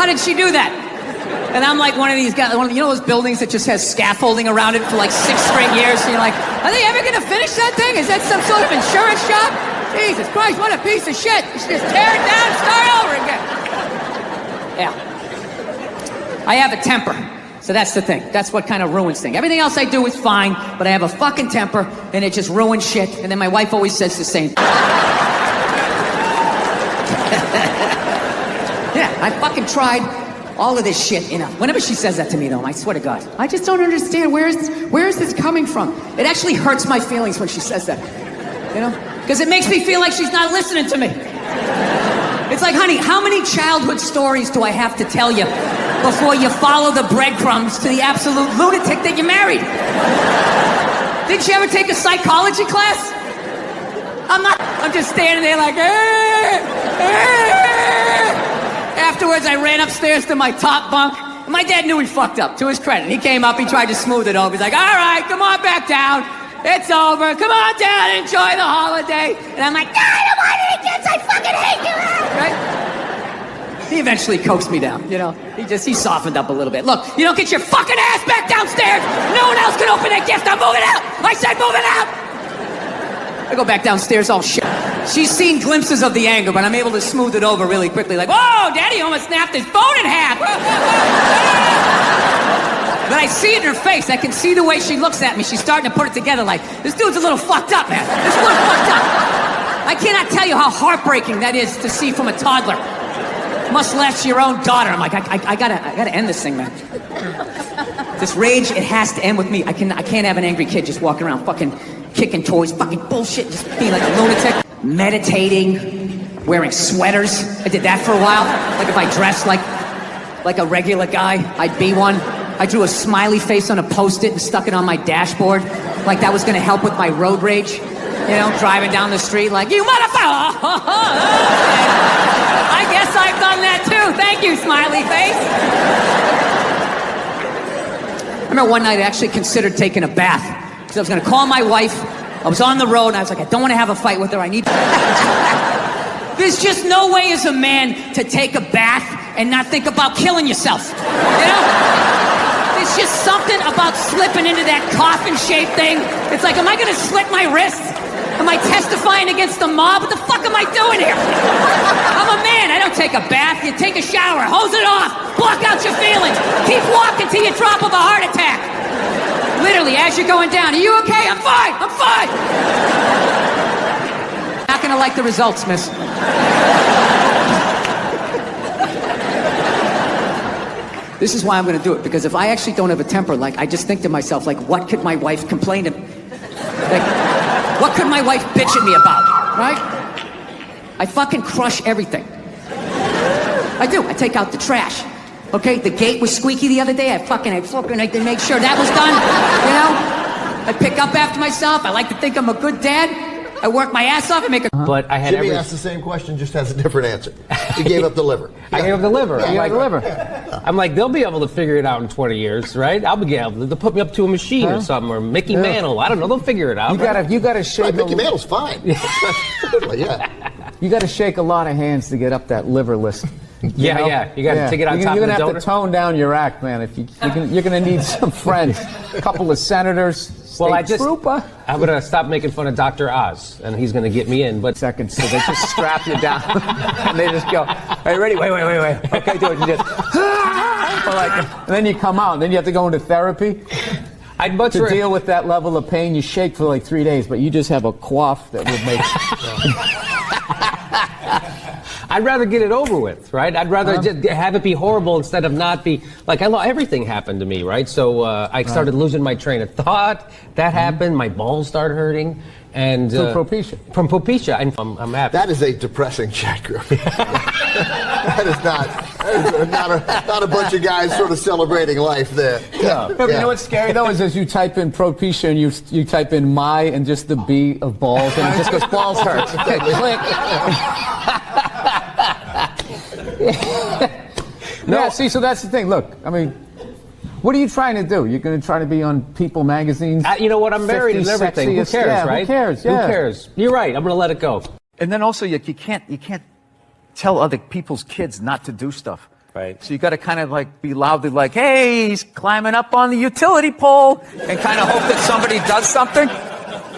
How did she do that? And I'm like one of these guys, you know those buildings that just has scaffolding around it for like 6 straight years? And you're like, are they ever gonna finish that thing? Is that some sort of insurance shop? Jesus Christ, what a piece of shit. You should just tear it down and start over again. Yeah. I have a temper. So that's the thing. That's what kind of ruins things. Everything else I do is fine, but I have a fucking temper, and it just ruins shit. And then my wife always says the same. Yeah, I fucking tried all of this shit, you know. Whenever she says that to me, though, I swear to God, I just don't understand. Where is this coming from? It actually hurts my feelings when she says that, you know? Because it makes me feel like she's not listening to me. It's like, honey, how many childhood stories do I have to tell you before you follow the breadcrumbs to the absolute lunatic that you married? Didn't you ever take a psychology class? I'm just standing there like, Afterwards, I ran upstairs to my top bunk. My dad knew he fucked up, to his credit. He came up, he tried to smooth it over. He's like, all right, come on back down. It's over. Come on down, enjoy the holiday. And I'm like, no, I don't want any kids. I fucking hate you. Right? He eventually coaxed me down, you know. He softened up a little bit. Look, you don't get your fucking ass back downstairs. No one else can open that gift. I'm moving out. I said moving out. I go back downstairs all shit. She's seen glimpses of the anger, but I'm able to smooth it over really quickly. Like, whoa, Daddy almost snapped his phone in half. But I see it in her face. I can see the way she looks at me. She's starting to put it together like, this dude's a little fucked up, man. This dude's fucked up. I cannot tell you how heartbreaking that is to see from a toddler. Must latch your own daughter. I'm like, I gotta end this thing, man. This rage, it has to end with me. I can't have an angry kid just walking around fucking kicking toys, fucking bullshit, just being like a lunatic. Meditating, wearing sweaters. I did that for a while. Like if I dressed like a regular guy, I'd be one. I drew a smiley face on a Post-it and stuck it on my dashboard. Like that was gonna help with my road rage. You know, driving down the street like, you motherfucker! I guess I've done that too. Thank you, smiley face. I remember one night I actually considered taking a bath. Because I was gonna call my wife. I was on the road and I was like, I don't want to have a fight with her. I need There's just no way as a man to take a bath and not think about killing yourself. You know? There's just something about slipping into that coffin-shaped thing. It's like, am I gonna slit my wrist? Am I testifying against the mob? What the fuck am I doing here? I'm a man, I don't take a bath. You take a shower, hose it off, block out your feelings. Keep walking till you drop of a heart attack. Literally, as you're going down, are you okay? I'm fine, I'm fine. Not gonna like the results, miss. This is why I'm gonna do it, because if I actually don't have a temper, like, I just think to myself, like, what could my wife complain to me? Like, what could my wife bitch at me about, right? I fucking crush everything. I do, I take out the trash. Okay, the gate was squeaky the other day. I didn't make sure that was done, you know? I pick up after myself. I like to think I'm a good dad. I work my ass off and make a... But I had Jimmy asked the same question, just has a different answer. He gave up the liver. I gave up the liver. Yeah, I'm like, liver. I'm like, they'll be able to figure it out in 20 years, right? I'll be able to. They'll put me up to a machine or something, or Mickey Mantle. I don't know. They'll figure it out. You gotta shake. Right, Mickey Mantle's fine. Yeah. You gotta shake a lot of hands to get up that liver list. You got to take it on top of the donor. You're gonna have to tone down your act, man. If you're gonna need some friends, a couple of senators. Well, I'm gonna stop making fun of Dr. Oz, and he's gonna get me in. But seconds, so they just strap you down, and they just go, "Hey, ready? Wait. Okay, do it." You just, and then you come out, and then you have to go into therapy. I'd much to deal with that level of pain. You shake for like 3 days, but you just have a cough that would make. I'd rather get it over with, right? I'd rather just have it be horrible instead of not be like everything happened to me, right? So I started losing my train of thought. That happened. My balls started hurting, and from Propecia. From Propecia, and I'm happy. That is a depressing chat group. That is not a bunch of guys sort of celebrating life there. Yeah. You know what's scary though is as you type in Propecia and you type in my and just the B of balls and it just goes balls hurt. Okay, click. No, yeah, see, so that's the thing. Look, I mean, what are you trying to do? You're going to try to be on People magazines? You know what? I'm married and everything. Who cares, right? Who cares? Yeah. Who cares? You're right. I'm going to let it go. And then also, you can't tell other people's kids not to do stuff. Right. So you got to kind of like be loudly like, hey, he's climbing up on the utility pole, and kind of hope that somebody does something.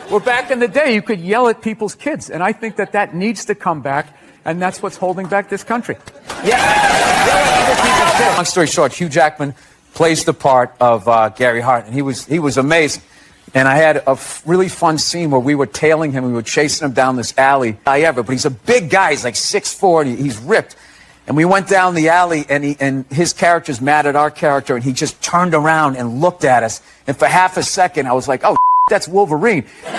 Well, back in the day, you could yell at people's kids, and I think that that needs to come back, and that's what's holding back this country. Yeah. Long story short, Hugh Jackman plays the part of Gary Hart, and he was amazing. And I had a really fun scene where we were tailing him, we were chasing him down this alley. But he's a big guy, he's like 6'4", and he's ripped. And we went down the alley, and his character's mad at our character, and he just turned around and looked at us. And for half a second, I was like, oh, that's Wolverine. And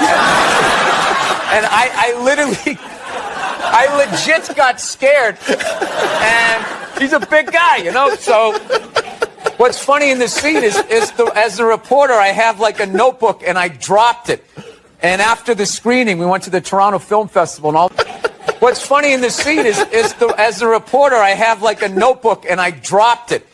I legit got scared. And he's a big guy, you know? So what's funny in this scene is as the reporter, I have like a notebook, and I dropped it. And after the screening, we went to the Toronto Film Festival, and all... What's funny in this scene is as the reporter, I have like a notebook, and I dropped it.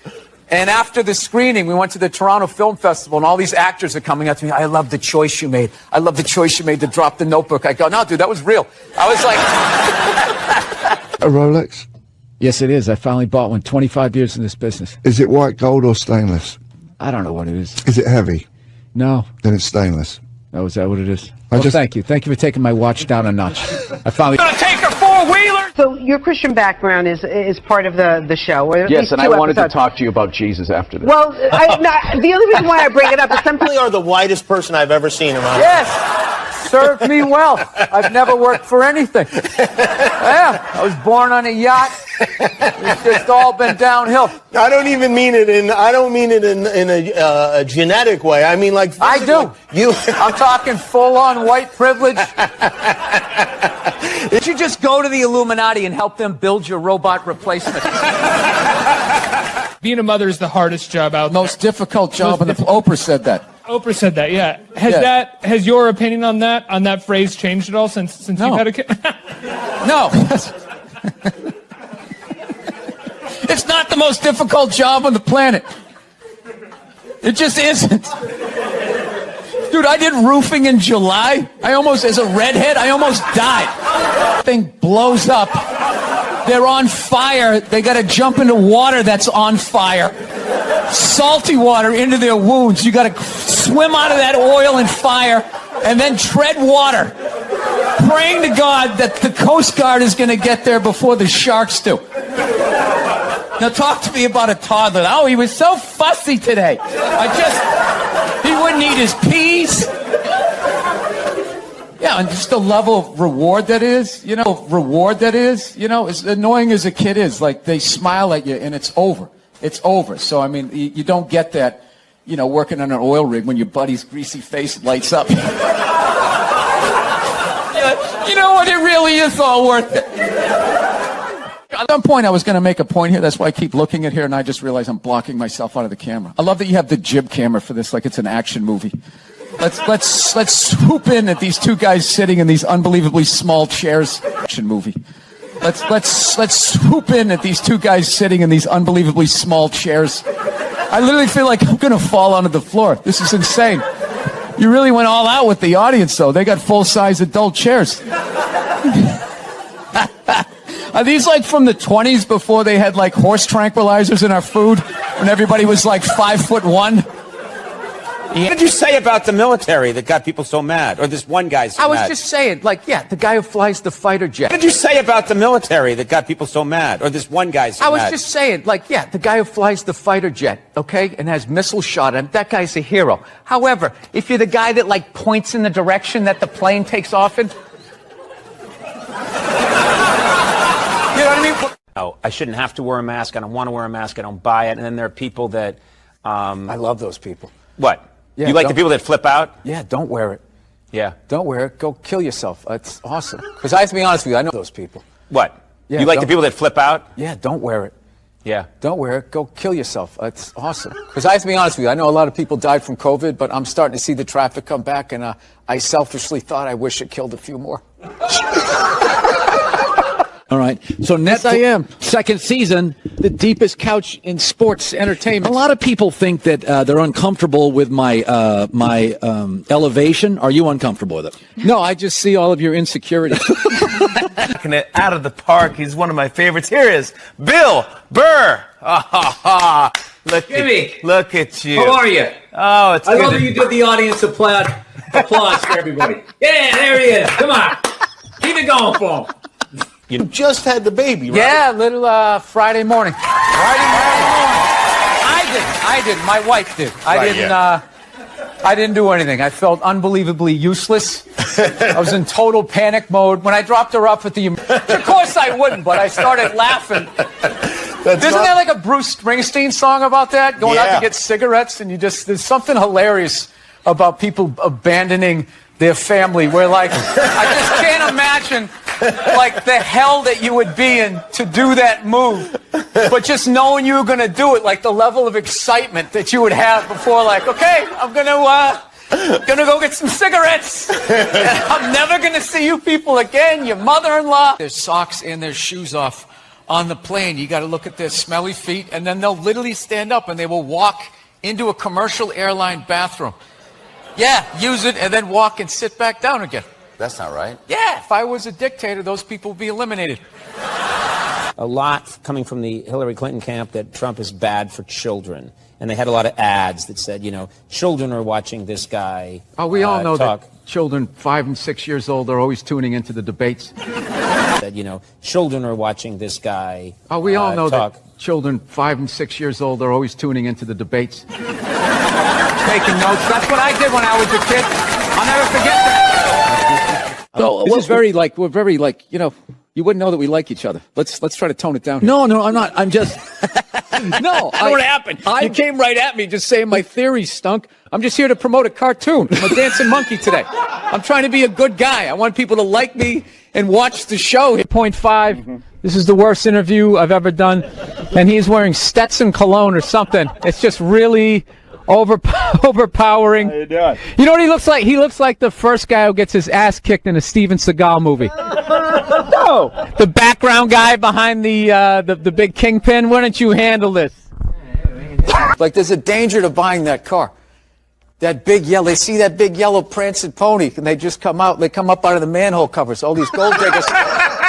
And after the screening, we went to the Toronto Film Festival, and all these actors are coming up to me. I love the choice you made. I love the choice you made to drop the notebook. I go, no, dude, that was real. I was like... A Rolex? Yes, it is. I finally bought one. 25 years in this business. Is it white gold or stainless? I don't know what it is. Is it heavy? No. Then it's stainless. Oh, is that what it is? Well, thank you. Thank you for taking my watch down a notch. I finally... Gonna take a four-wheeler! So your Christian background is part of the show. Or at Yes, least and two I wanted episodes. to talk to you about Jesus after this. Well, the only reason why I bring it up is simply... You are the whitest person I've ever seen in my life. Yes! Served me well. I've never worked for anything. Yeah, I was born on a yacht. It's just all been downhill. I don't even mean it in. I don't mean it in a genetic way. I mean like. I do. I'm talking full-on white privilege. Did you just go to the Illuminati and help them build your robot replacement? Being a mother is the hardest job out there. Most difficult job, and Oprah said that. Oprah said that, yeah. Has your opinion on that phrase changed at all since you've had a kid? No. It's not the most difficult job on the planet. It just isn't. Dude, I did roofing in July. As a redhead, I almost died. Thing blows up. They're on fire. They got to jump into water that's on fire. Salty water into their wounds. You got to swim out of that oil and fire and then tread water, praying to God that the Coast Guard is going to get there before the sharks do. Now talk to me about a toddler. Oh, he was so fussy today. He wouldn't eat his peas. Yeah, and just the level of reward that is, as annoying as a kid is, like they smile at you and it's over. It's over. So, I mean, you don't get that, working on an oil rig when your buddy's greasy face lights up. You know what? It really is all worth it. At some point, I was going to make a point here. That's why I keep looking at here, and I just realized I'm blocking myself out of the camera. I love that you have the jib camera for this, like it's an action movie. Let's swoop in at these two guys sitting in these unbelievably small chairs. Action movie. Let's swoop in at these two guys sitting in these unbelievably small chairs. I literally feel like I'm going to fall onto the floor. This is insane. You really went all out with the audience, though. They got full-size adult chairs. Are these like from the 20s before they had like horse tranquilizers in our food? When everybody was like 5'1"? What did you say about the military that got people so mad? Or this one guy so mad? I was just saying, the guy who flies the fighter jet. What did you say about the military that got people so mad? Or this one guy so mad? I was just saying, the guy who flies the fighter jet, okay, and has missiles shot at him, that guy's a hero. However, if you're the guy that points in the direction that the plane takes off in, you know what I mean? No, I shouldn't have to wear a mask. I don't want to wear a mask. I don't buy it. And then there are people that... I love those people. What? Yeah, you like the people that flip out? Yeah, don't wear it. Yeah. Don't wear it. Go kill yourself. It's awesome. Because I have to be honest with you, I know those people. What? Yeah, you like the people that flip out? Yeah, don't wear it. Yeah. Don't wear it. Go kill yourself. It's awesome. Because I have to be honest with you, I know a lot of people died from COVID, but I'm starting to see the traffic come back, and I selfishly thought I wish it killed a few more. All right. So Yes, I am. second season, the deepest couch in sports entertainment. A lot of people think that they're uncomfortable with my elevation. Are you uncomfortable with it? No, I just see all of your insecurities. Knocking it out of the park. He's one of my favorites. Here is Bill Burr. Look at you. How are you? Oh, it's I good. love that you did the audience applause for everybody. Yeah, there he is. Come on. Keep it going for him. You just had the baby, right? Yeah, little Friday morning. I didn't. My wife did. I didn't do anything. I felt unbelievably useless. I was in total panic mode. When I dropped her off at the... Of course I wouldn't, but I started laughing. Isn't there like a Bruce Springsteen song about that? Going out to get cigarettes, and there's something hilarious about people abandoning their family, where like, I just can't imagine like the hell that you would be in to do that move, but just knowing you were going to do it, like the level of excitement that you would have before, like, okay, I'm gonna go get some cigarettes. I'm never gonna see you people again, your mother-in-law. Their socks and their shoes off on the plane. You got to look at their smelly feet, and then they'll literally stand up and they will walk into a commercial airline bathroom. Yeah, use it and then walk and sit back down again. That's not right. Yeah, if I was a dictator, those people would be eliminated. A lot coming from the Hillary Clinton camp that Trump is bad for children. And they had a lot of ads that said, children are watching this guy. Oh, we all know talk. that children 5 and 6 years old are always tuning into the debates. Said, children are watching this guy. Oh, we all know talk. that children 5 and 6 years old are always tuning into the debates. Taking notes. That's what I did when I was a kid. I'll never forget that. So this is we're very you wouldn't know that we like each other. Let's try to tone it down. No, I'm not. I'm just no. I know what happened. You came right at me just saying my theory stunk. I'm just here to promote a cartoon. I'm a dancing monkey today. I'm trying to be a good guy. I want people to like me and watch the show. 0.5. This is the worst interview I've ever done, and he's wearing Stetson cologne or something. It's just really overpowering. How you doing? You know what he looks like? He looks like the first guy who gets his ass kicked in a Steven Seagal movie. No, the background guy behind the big kingpin. Why don't you handle this? Like, there's a danger to buying that car. That big yellow, they see that big yellow prancing pony, and they just come out of the manhole covers. All these gold diggers.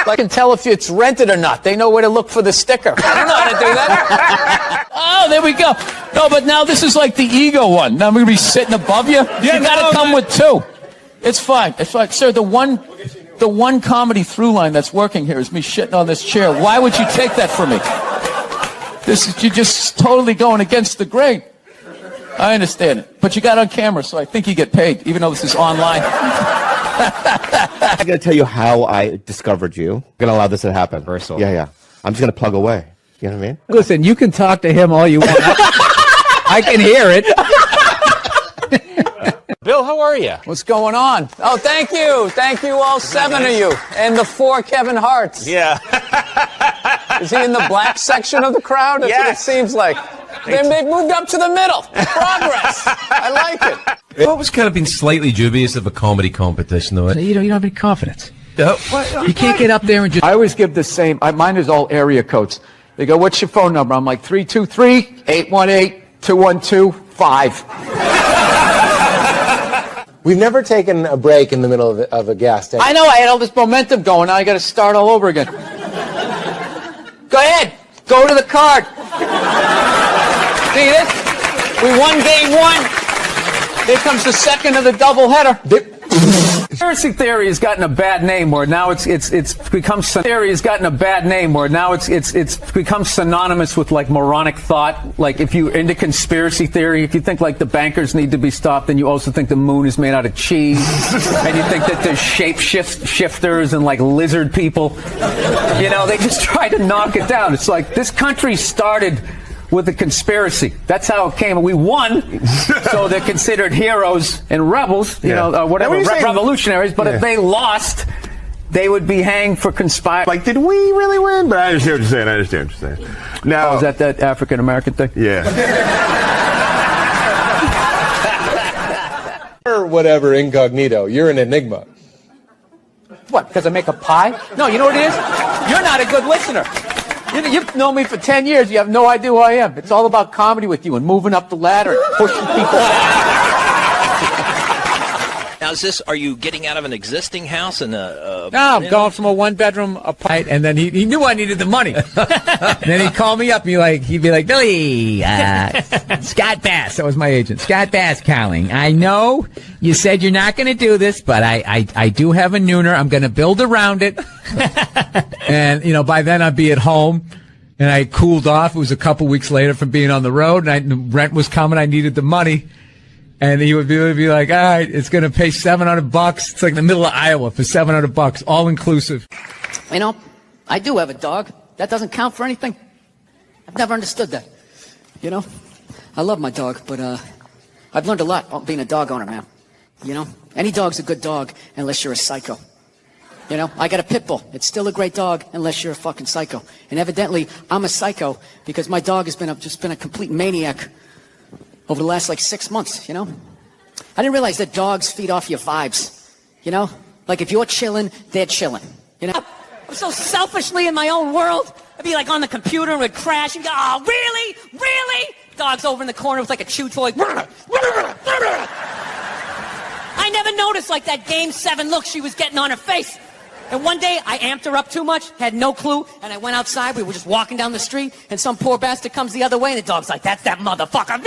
I can tell if it's rented or not. They know where to look for the sticker. I don't know how to do that. Oh, there we go. No, but now this is like the ego one. Now I'm going to be sitting above you. You got to come with two. It's fine. It's fine. Sir, the one comedy through line that's working here is me shitting on this chair. Why would you take that from me? You're just totally going against the grain. I understand it. But you got on camera, so I think you get paid, even though this is online. I'm going to tell you how I discovered you. I'm going to allow this to happen. Versal. Yeah. I'm just going to plug away. You know what I mean? Listen, you can talk to him all you want. I can hear it. Bill, how are you? What's going on? Oh, thank you. Thank you, all 7 of you. And the 4 Kevin Harts. Yeah. Is he in the black section of the crowd? That's what it seems like. They've moved up to the middle. Progress. I like it. I've always kind of been slightly dubious of a comedy competition, though. You don't have any confidence. No. You can't get up there and just... I always give the same... mine is all area codes. They go, what's your phone number? I'm like, 323-818-2125. We've never taken a break in the middle of a guest. I know. I had all this momentum going. Now I got to start all over again. Go ahead. Go to the card. See this? We won game 1. Here comes the second of the doubleheader. Conspiracy theory has gotten a bad name where now it's become synonymous with like moronic thought. Like if you're into conspiracy theory, if you think like the bankers need to be stopped, then you also think the moon is made out of cheese, and you think that there's shifters and like lizard people. They just try to knock it down. It's like this country started with a conspiracy. That's how it came. We won, so they're considered heroes and rebels, whatever, revolutionaries. But if they lost, they would be hanged for conspiring. Like, did we really win? But I understand what you're saying. Now, is that African American thing? Yeah. Or whatever, incognito. You're an enigma. What, because I make a pie? No, you know what it is? You're not a good listener. You've known me for 10 years. You have no idea who I am. It's all about comedy with you and moving up the ladder and pushing people out. Now, are you getting out of an existing house and No, I'm going from a one-bedroom apartment, and then he knew I needed the money. And then he'd call me up, and he'd be like, Billy, Scott Bass, that was my agent, Scott Bass calling. I know you said you're not going to do this, but I do have a nooner. I'm going to build around it. And, by then I'd be at home, and I cooled off. It was a couple weeks later from being on the road, and the rent was coming. I needed the money. And he would be like, all right, it's going to pay $700. It's like in the middle of Iowa for $700, all inclusive. I do have a dog. That doesn't count for anything. I've never understood that. I love my dog, but I've learned a lot being a dog owner, man. Any dog's a good dog unless you're a psycho. I got a pit bull. It's still a great dog unless you're a fucking psycho. And evidently, I'm a psycho because my dog has just been a complete maniac over the last 6 months, I didn't realize that dogs feed off your vibes, Like if you're chilling, they're chilling, I'm so selfishly in my own world. I'd be on the computer and would crash and go, oh, really? Really? Dog's over in the corner with a chew toy. I never noticed that Game 7 look she was getting on her face. And one day, I amped her up too much, had no clue, and I went outside. We were just walking down the street, and some poor bastard comes the other way, and the dog's like, that's that motherfucker.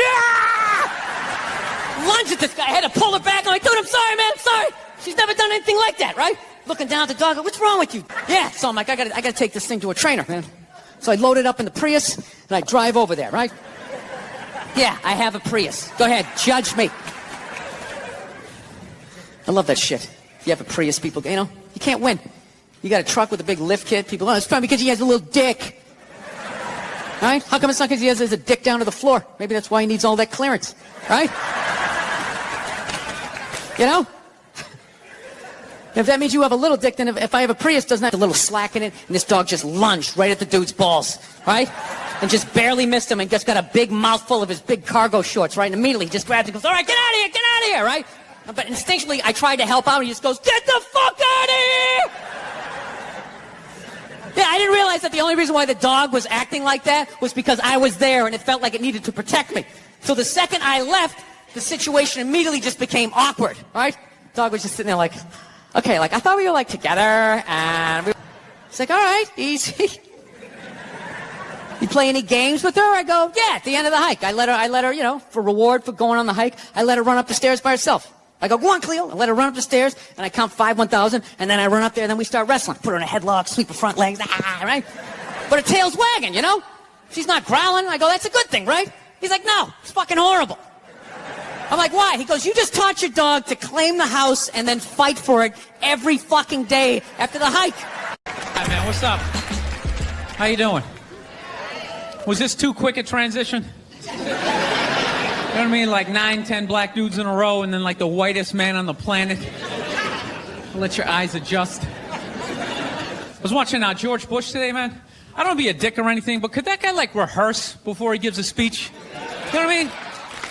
Lunge at this guy. I had to pull her back. I'm like, dude, I'm sorry, man. I'm sorry. She's never done anything like that, right? Looking down at the dog, what's wrong with you? Yeah. So I'm like, I gotta take this thing to a trainer, man. So I load it up in the Prius, and I drive over there, right? Yeah, I have a Prius. Go ahead, judge me. I love that shit. If you have a Prius, people, you can't win. You got a truck with a big lift kit. People, it's probably because he has a little dick. All right? How come it's not because he has a dick down to the floor? Maybe that's why he needs all that clearance. Right? If that means you have a little dick, then if I have a Prius, doesn't have a little slack in it, and this dog just lunged right at the dude's balls. Right? And just barely missed him and just got a big mouthful of his big cargo shorts, right? And immediately he just grabs it and goes, all right, get out of here, right? But instinctually, I tried to help out, and he just goes, get the fuck out of here! Yeah, I didn't realize that the only reason why the dog was acting like that was because I was there, and it felt like it needed to protect me. So the second I left, the situation immediately just became awkward, right? The dog was just sitting there okay, I thought we were together, and it's all right, easy. You play any games with her? I go, yeah, at the end of the hike. I let her, for reward for going on the hike, I let her run up the stairs by herself. I go, go on, Cleo. I let her run up the stairs, and I count 5 1,000, and then I run up there, and then we start wrestling. Put her in a headlock, sweep her front legs, right? But her tail's wagging, She's not growling. I go, that's a good thing, right? He's like, no, it's fucking horrible. I'm like, why? He goes, you just taught your dog to claim the house and then fight for it every fucking day after the hike. Hi, man, what's up? How you doing? Was this too quick a transition? You know what I mean? 9, 10 black dudes in a row, and then the whitest man on the planet. Let your eyes adjust. I was watching George Bush today, man. I don't want to be a dick or anything, but could that guy rehearse before he gives a speech? You know what I mean?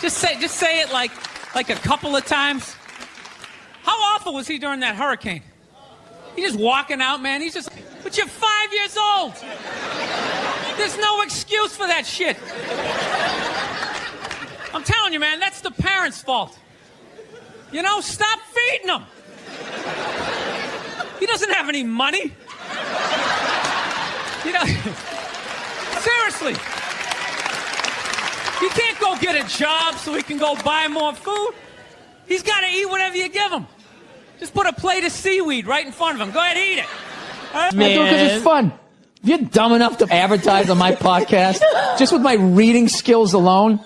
Just say it like a couple of times. How awful was he during that hurricane? He's just walking out, man. But you're 5 years old. There's no excuse for that shit. I'm telling you, man, that's the parents' fault. Stop feeding him. He doesn't have any money. Seriously. He can't go get a job so he can go buy more food. He's got to eat whatever you give him. Just put a plate of seaweed right in front of him. Go ahead, eat it. I do it because it's fun. If you're dumb enough to advertise on my podcast, just with my reading skills alone,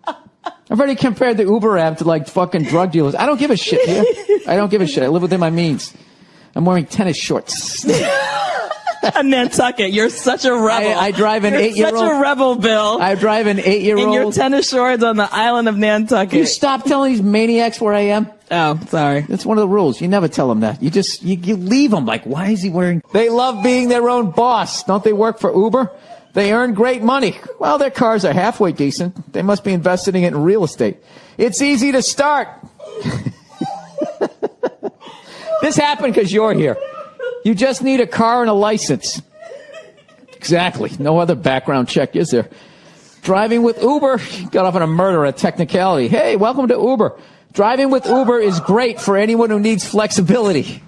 I've already compared the Uber app to fucking drug dealers. I don't give a shit here. I don't give a shit. I live within my means. I'm wearing tennis shorts. Nantucket, you're such a rebel. I drive an 8-year-old. Such a rebel, Bill. I drive an 8-year-old. In your tennis shorts on the island of Nantucket. You stop telling these maniacs where I am. Oh, sorry. That's one of the rules. You never tell them that. You leave them why is he wearing... They love being their own boss. Don't they work for Uber? They earn great money. Well, their cars are halfway decent. They must be investing it in real estate. It's easy to start. This happened because you're here. You just need a car and a license. Exactly. No other background check, is there? Driving with Uber, got off on a murder, a technicality. Hey, welcome to Uber. Driving with Uber is great for anyone who needs flexibility.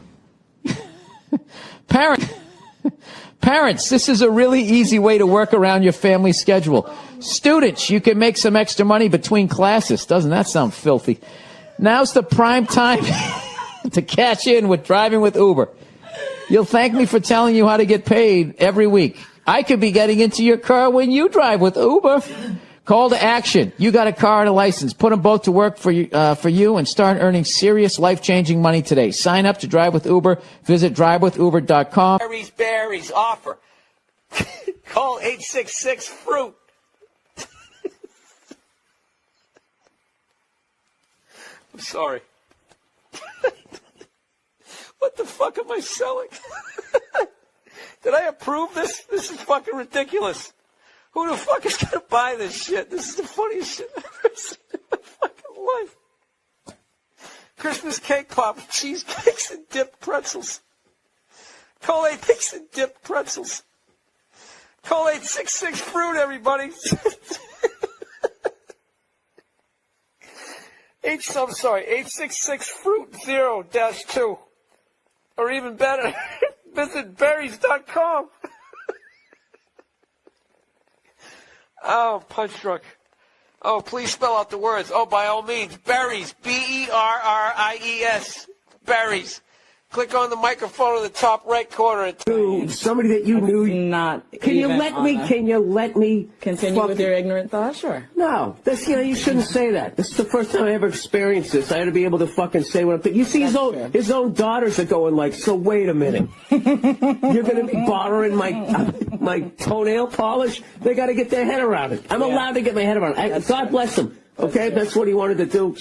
Parents, this is a really easy way to work around your family schedule. Students, you can make some extra money between classes. Doesn't that sound filthy? Now's the prime time to cash in with driving with Uber. You'll thank me for telling you how to get paid every week. I could be getting into your car when you drive with Uber. Call to action. You got a car and a license. Put them both to work for you and start earning serious life-changing money today. Sign up to Drive with Uber. Visit drivewithuber.com. Berries offer. Call 866-FRUIT. I'm sorry. What the fuck am I selling? Did I approve this? This is fucking ridiculous. Who the fuck is gonna buy this shit? This is the funniest shit I've ever seen in my fucking life. Christmas cake pop, cheesecakes and dipped pretzels. Call 866 and dipped pretzels. Call 866-FRUIT, everybody. I'm sorry, 866-FRUIT-0-2. Or even better, visit berries.com. Oh, punch drunk. Oh, please spell out the words. Oh, by all means, berries. B-E-R-R-I-E-S. Berries. Click on the microphone in the top right corner. Somebody that you knew. Not. Can you let me continue with your ignorant thought? Sure. No, that's, you shouldn't say that. This is the first time I ever experienced this. I had to be able to fucking say what I'm thinking. You see, his own daughters are going like, so wait a minute. You're going to be borrowing my toenail polish? They got to get their head around it. I'm allowed to get my head around it. God bless him. Okay, that's what he wanted to do.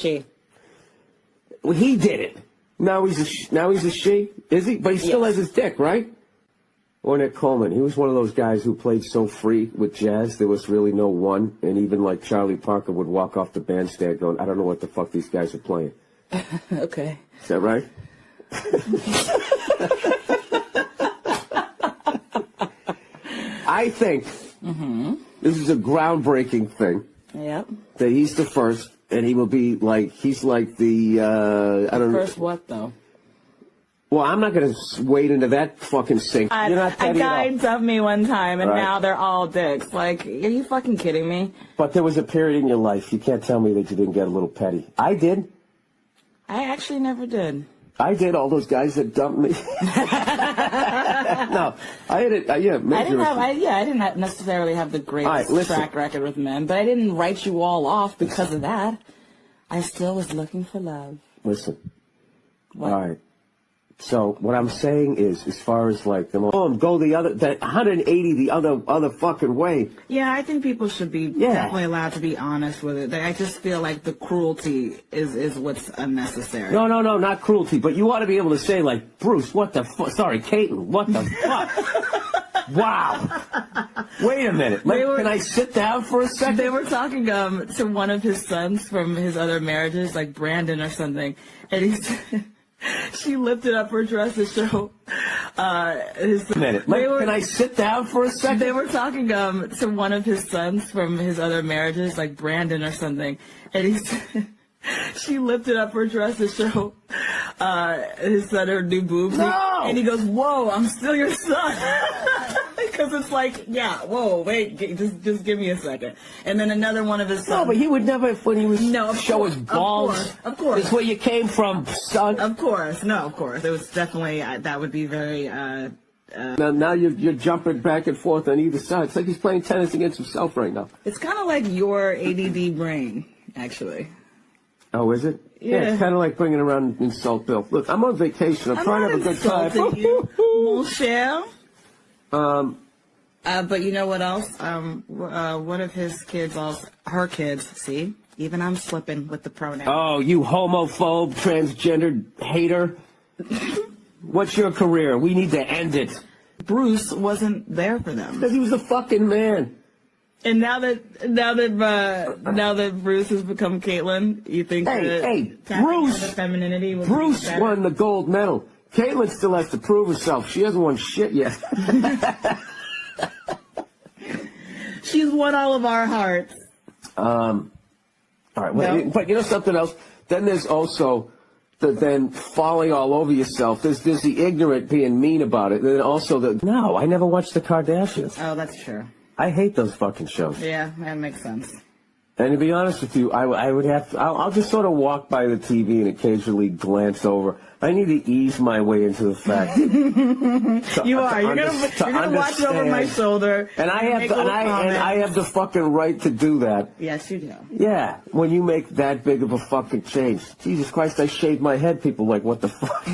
Well, he did it. Now he's a she, is he? But he still has his dick, right? Ornette Coleman, he was one of those guys who played so free with jazz, there was really no one. And even like Charlie Parker would walk off the bandstand going, I don't know what the fuck these guys are playing. Okay. Is that right? I think this is a groundbreaking thing. Yep. That he's the first. And he will be like, he's like the, I don't know. First what, though? Well, I'm not going to wade into that fucking sink. A guy dumped me one time, and now they're all dicks. Like, are you fucking kidding me? But there was a period in your life. You can't tell me that you didn't get a little petty. I did. I actually never did. I did. All those guys that dumped me. No, I had it. I didn't necessarily have the greatest track record with men, but I didn't write you all off because of that. I still was looking for love. Listen. What? All right. So what I'm saying is, as far as like go the 180 the other fucking way. Yeah, I think people should be definitely allowed to be honest with it. I just feel like the cruelty is what's unnecessary. No, not cruelty, but you ought to be able to say like, Bruce, what the fuck? Sorry, Caitlin, what the fuck? Wow. Wait a minute. Can I sit down for a second? They were talking to one of his sons from his other marriages, like Brandon or something, and he said. She lifted up her dress to show his... Can I sit down for a second? They were talking to one of his sons from his other marriages, like Brandon or something, and he said, she lifted up her dress to show his son her new boobs. No! And he goes, whoa, I'm still your son. Because it's like, whoa, wait, just give me a second. And then another one of his sons. No, but he would never, when he was show his balls. Of course. It's where you came from, son. Of course. It was definitely, that would be very, now you're jumping back and forth on either side. It's like he's playing tennis against himself right now. It's kind of like your ADD brain, actually. Oh, is it? Yeah. It's kind of like bringing around insult Bill. Look, I'm on vacation. I'm trying to have a good time. You, mon cher. But you know what else? One of his kids, her kids, see? Even I'm slipping with the pronoun. Oh, you homophobe, transgender hater. What's your career? We need to end it. Bruce wasn't there for them. Because he was a fucking man. And now that Bruce has become Caitlyn, you think Bruce femininity won the gold medal. Caitlyn still has to prove herself. She hasn't won shit yet. She's won all of our hearts. All right, No. but you know something else? Then there's also the falling all over yourself. There's the ignorant being mean about it. And then also no, I never watched the Kardashians. Oh, that's true. I hate those fucking shows. Yeah, that makes sense. And to be honest with you, I would have to, I'll just sort of walk by the TV and occasionally glance over. I need to ease my way into the fact. You're gonna watch it over my shoulder. And I have the fucking right to do that. Yes, you do. Yeah, when you make that big of a fucking change. Jesus Christ, I shaved my head. People like, what the fuck?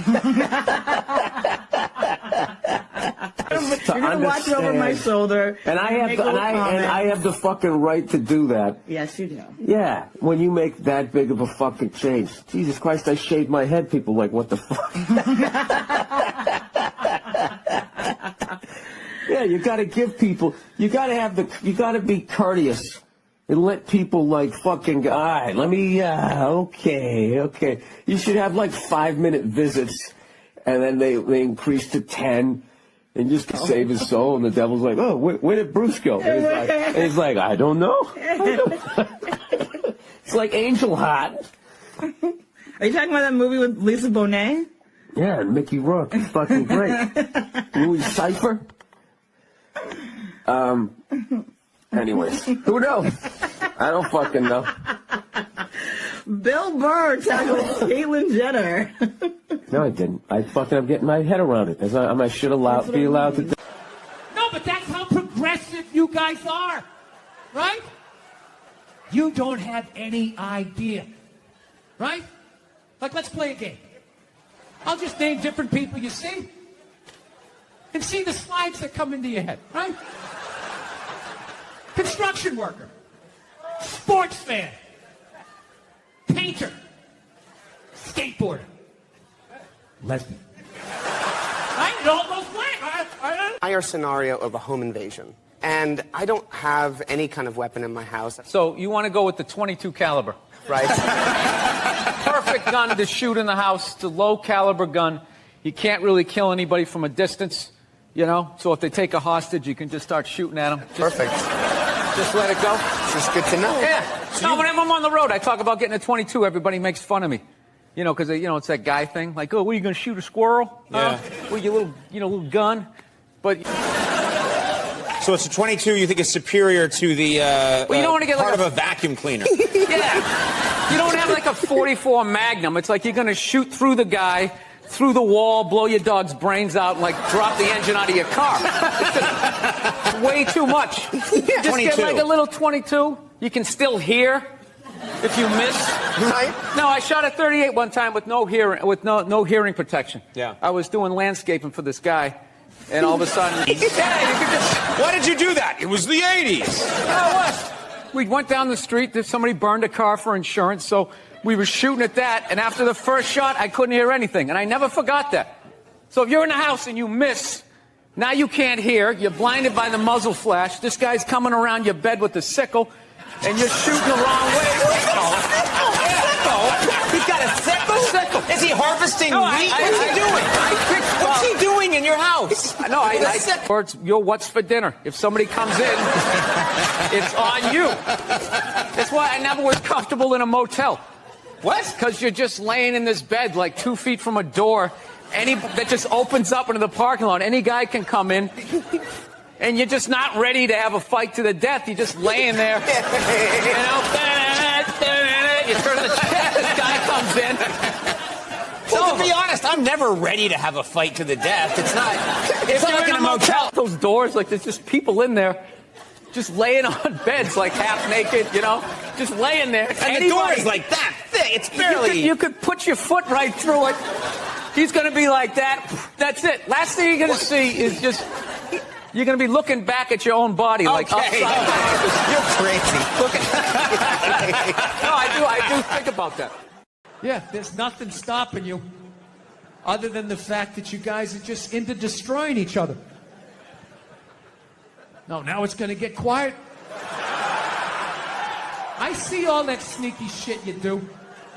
You're gonna watch it over my shoulder. And I have the fucking right to do that. Yes, you do. Yeah, when you make that big of a fucking change. Jesus Christ, I shaved my head. People like, what the fuck? Yeah, you gotta give people, you gotta be courteous and let people like fucking, all right, let me, okay. You should have like 5-minute visits and then they increase to 10. And just to save his soul, and the devil's like, oh, where did Bruce go? And he's like, I don't know. It's like Angel Heart. Are you talking about that movie with Lisa Bonet? Yeah, and Mickey Rourke is fucking great. Louis Cypher. Anyways, who knows? I don't fucking know. Bill Burr tackled Caitlyn Jenner. No, I didn't. I'm getting my head around it. I should be allowed to. No, but that's how progressive you guys are, right? You don't have any idea, right? Like, let's play a game. I'll just name different people you see, and see the slides that come into your head, right? Construction worker, sports fan, painter, skateboarder, lesbian. Right? It all goes blank. Dire scenario of a home invasion, and I don't have any kind of weapon in my house. So you want to go with the 22 caliber, right? Perfect gun to shoot in the house. It's a low caliber gun. You can't really kill anybody from a distance, you know. So if they take a hostage, you can just start shooting at them. Perfect. Just let it go. This is good to know. Yeah. So whenever I'm on the road, I talk about getting a 22. Everybody makes fun of me. You know, because, you know, it's that guy thing. Like, oh, what, are you going to shoot a squirrel? Yeah. With your little gun? But... So it's a 22 you think is superior to the well, you don't want to get part like of a vacuum cleaner. Yeah. You don't have like a 44 Magnum. It's like you're going to shoot through the guy, through the wall, blow your dog's brains out, and like drop the engine out of your car. It's just way too much. Just 22. get like a little 22. You can still hear if you miss. Right? No, I shot a 38 one time with no hearing protection. Yeah. I was doing landscaping for this guy, and all of a sudden, yeah, you could just. Why did you do that? It was the 80s. What? We went down the street. Somebody burned a car for insurance, so we were shooting at that. And after the first shot, I couldn't hear anything, and I never forgot that. So if you're in a house and you miss, now you can't hear. You're blinded by the muzzle flash. This guy's coming around your bed with a sickle, and you're shooting the wrong way. He's got a sickle? Is he harvesting wheat? What's he doing? What's he doing in your house? Or it's your what's for dinner. If somebody comes in, it's on you. That's why I never was comfortable in a motel. What? Because you're just laying in this bed like 2 feet from a door that just opens up into the parking lot. Any guy can come in. And you're just not ready to have a fight to the death. You're just laying there. You know, you turn the check, this guy comes in. Well, to be honest, I'm never ready to have a fight to the death. It's not like in a motel. Those doors, like there's just people in there, just laying on beds, like half naked, you know, just laying there. And the door is like that thick. It's barely. You could put your foot right through it. He's going to be like that. That's it. Last thing you're going to see is just. You're going to be looking back at your own body like upside down. You're crazy. No, I do think about that. Yeah, there's nothing stopping you other than the fact that you guys are just into destroying each other. No, now it's going to get quiet. I see all that sneaky shit you do.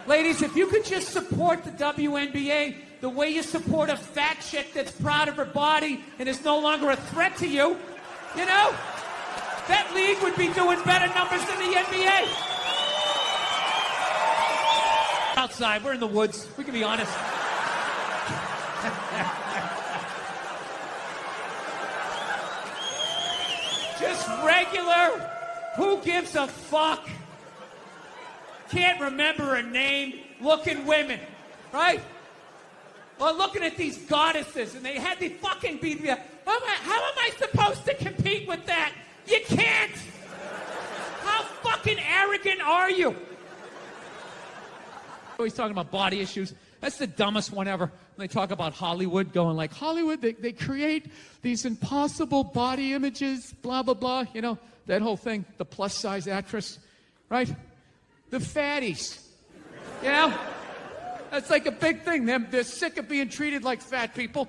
Ladies, if you could just support the WNBA, The way you support a fat chick that's proud of her body and is no longer a threat to you, you know? That league would be doing better numbers than the NBA. Outside, we're in the woods. We can be honest. Just regular, who gives a fuck? Can't remember her name, looking women, right? Well, looking at these goddesses, and they had the fucking beat me up. How am I supposed to compete with that? You can't! How fucking arrogant are you? Always talking about body issues. That's the dumbest one ever. When they talk about Hollywood, going like, Hollywood, they create these impossible body images, blah, blah, blah. You know, that whole thing, the plus-size actress, right? The fatties, you know? That's like a big thing. They're sick of being treated like fat people.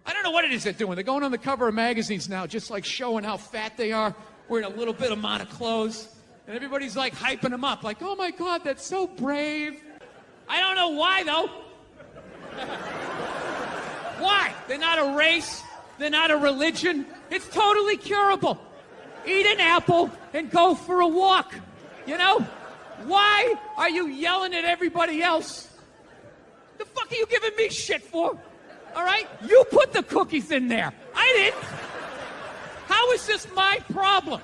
I don't know what it is they're doing. They're going on the cover of magazines now, just like showing how fat they are, wearing a little bit amount of clothes. And everybody's like hyping them up, like, oh my God, that's so brave. I don't know why, though. Why? They're not a race. They're not a religion. It's totally curable. Eat an apple and go for a walk, you know? Why are you yelling at everybody else? The fuck are you giving me shit for? All right? You put the cookies in there. I didn't. How is this my problem?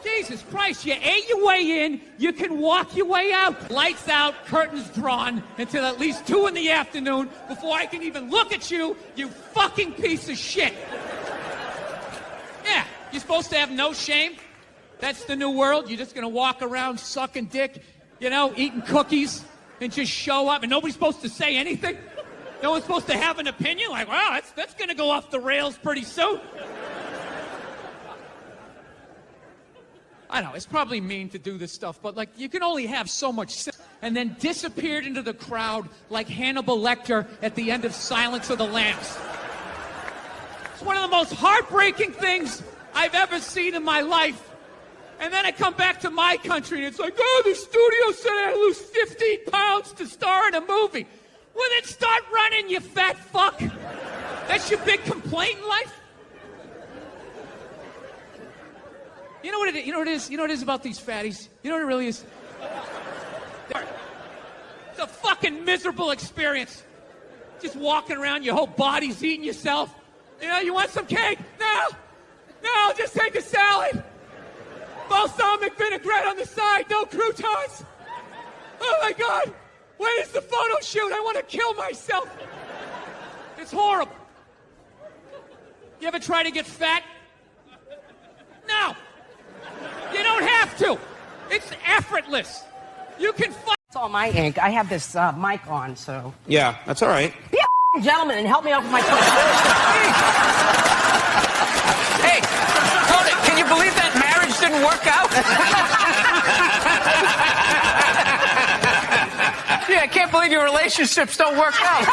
Jesus Christ, you ate your way in, you can walk your way out. Lights out, curtains drawn until at least 2 in the afternoon before I can even look at you, you fucking piece of shit. Yeah, you're supposed to have no shame? That's the new world? You're just gonna walk around sucking dick, you know, eating cookies, and just show up, and nobody's supposed to say anything? No one's supposed to have an opinion? Like, wow, that's gonna go off the rails pretty soon. I know, it's probably mean to do this stuff, but like, you can only have so much sense. And then disappeared into the crowd like Hannibal Lecter at the end of Silence of the Lambs. It's one of the most heartbreaking things I've ever seen in my life. And then I come back to my country and it's like, oh, the studio said I lose 15 pounds to star in a movie. Well, then start running, you fat fuck. That's your big complaint in life? You know what it is? You know what it is? You know what it is about these fatties? You know what it really is? It's a fucking miserable experience. Just walking around, your whole body's eating yourself. You know, you want some cake? No, just take a salad. Balsamic vinaigrette on the side, no croutons. Oh my God, when is the photo shoot? I want to kill myself. It's horrible. You ever try to get fat? No. You don't have to. It's effortless. You can fight. It's all my ink. I have this mic on, so. Yeah, that's all right. Be a gentleman and help me out with my question. Hey, Tony, can you believe that marriage didn't work out? Yeah, I can't believe your relationships don't work out.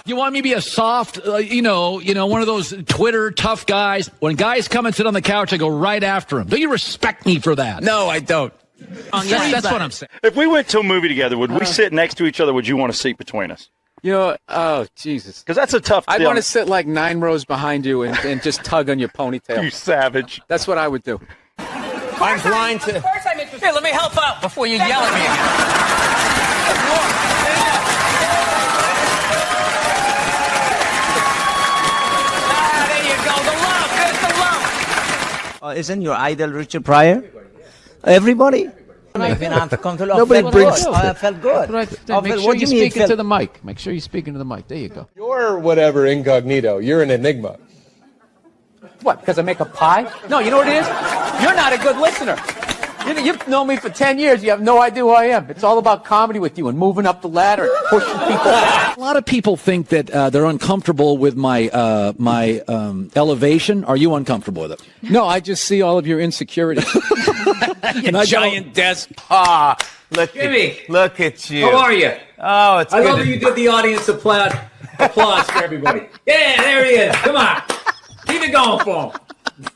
You want me to be a soft, you know, one of those Twitter tough guys? When guys come and sit on the couch, I go right after them. Don't you respect me for that? No, I don't. That's what I'm saying. If we went to a movie together, would we sit next to each other? Would you want a seat between us? You know, oh, Jesus. Because that's a tough I'd deal. want to sit like 9 rows behind you and just tug on your ponytail. You savage. That's what I would do. I'm blind to... Of course I'm interested. Here, let me help out before you yell at me. Isn't your idol Richard Pryor? Everybody? Nobody brings. I felt good. Right. Make sure you're speaking to the mic. Make sure you're speaking to the mic. There you go. You're whatever incognito. You're an enigma. What, because I make a pie? No, you know what it is? You're not a good listener. You've known me for 10 years. You have no idea who I am. It's all about comedy with you and moving up the ladder, pushing people. A lot of people think that they're uncomfortable with my elevation. Are you uncomfortable with it? No, I just see all of your insecurities. You giant desk. Ah, look Jimmy. Look at you. How are you? Oh, it's I good. love that you did the audience applause for everybody. Yeah, there he is. Come on. Keep it going for him.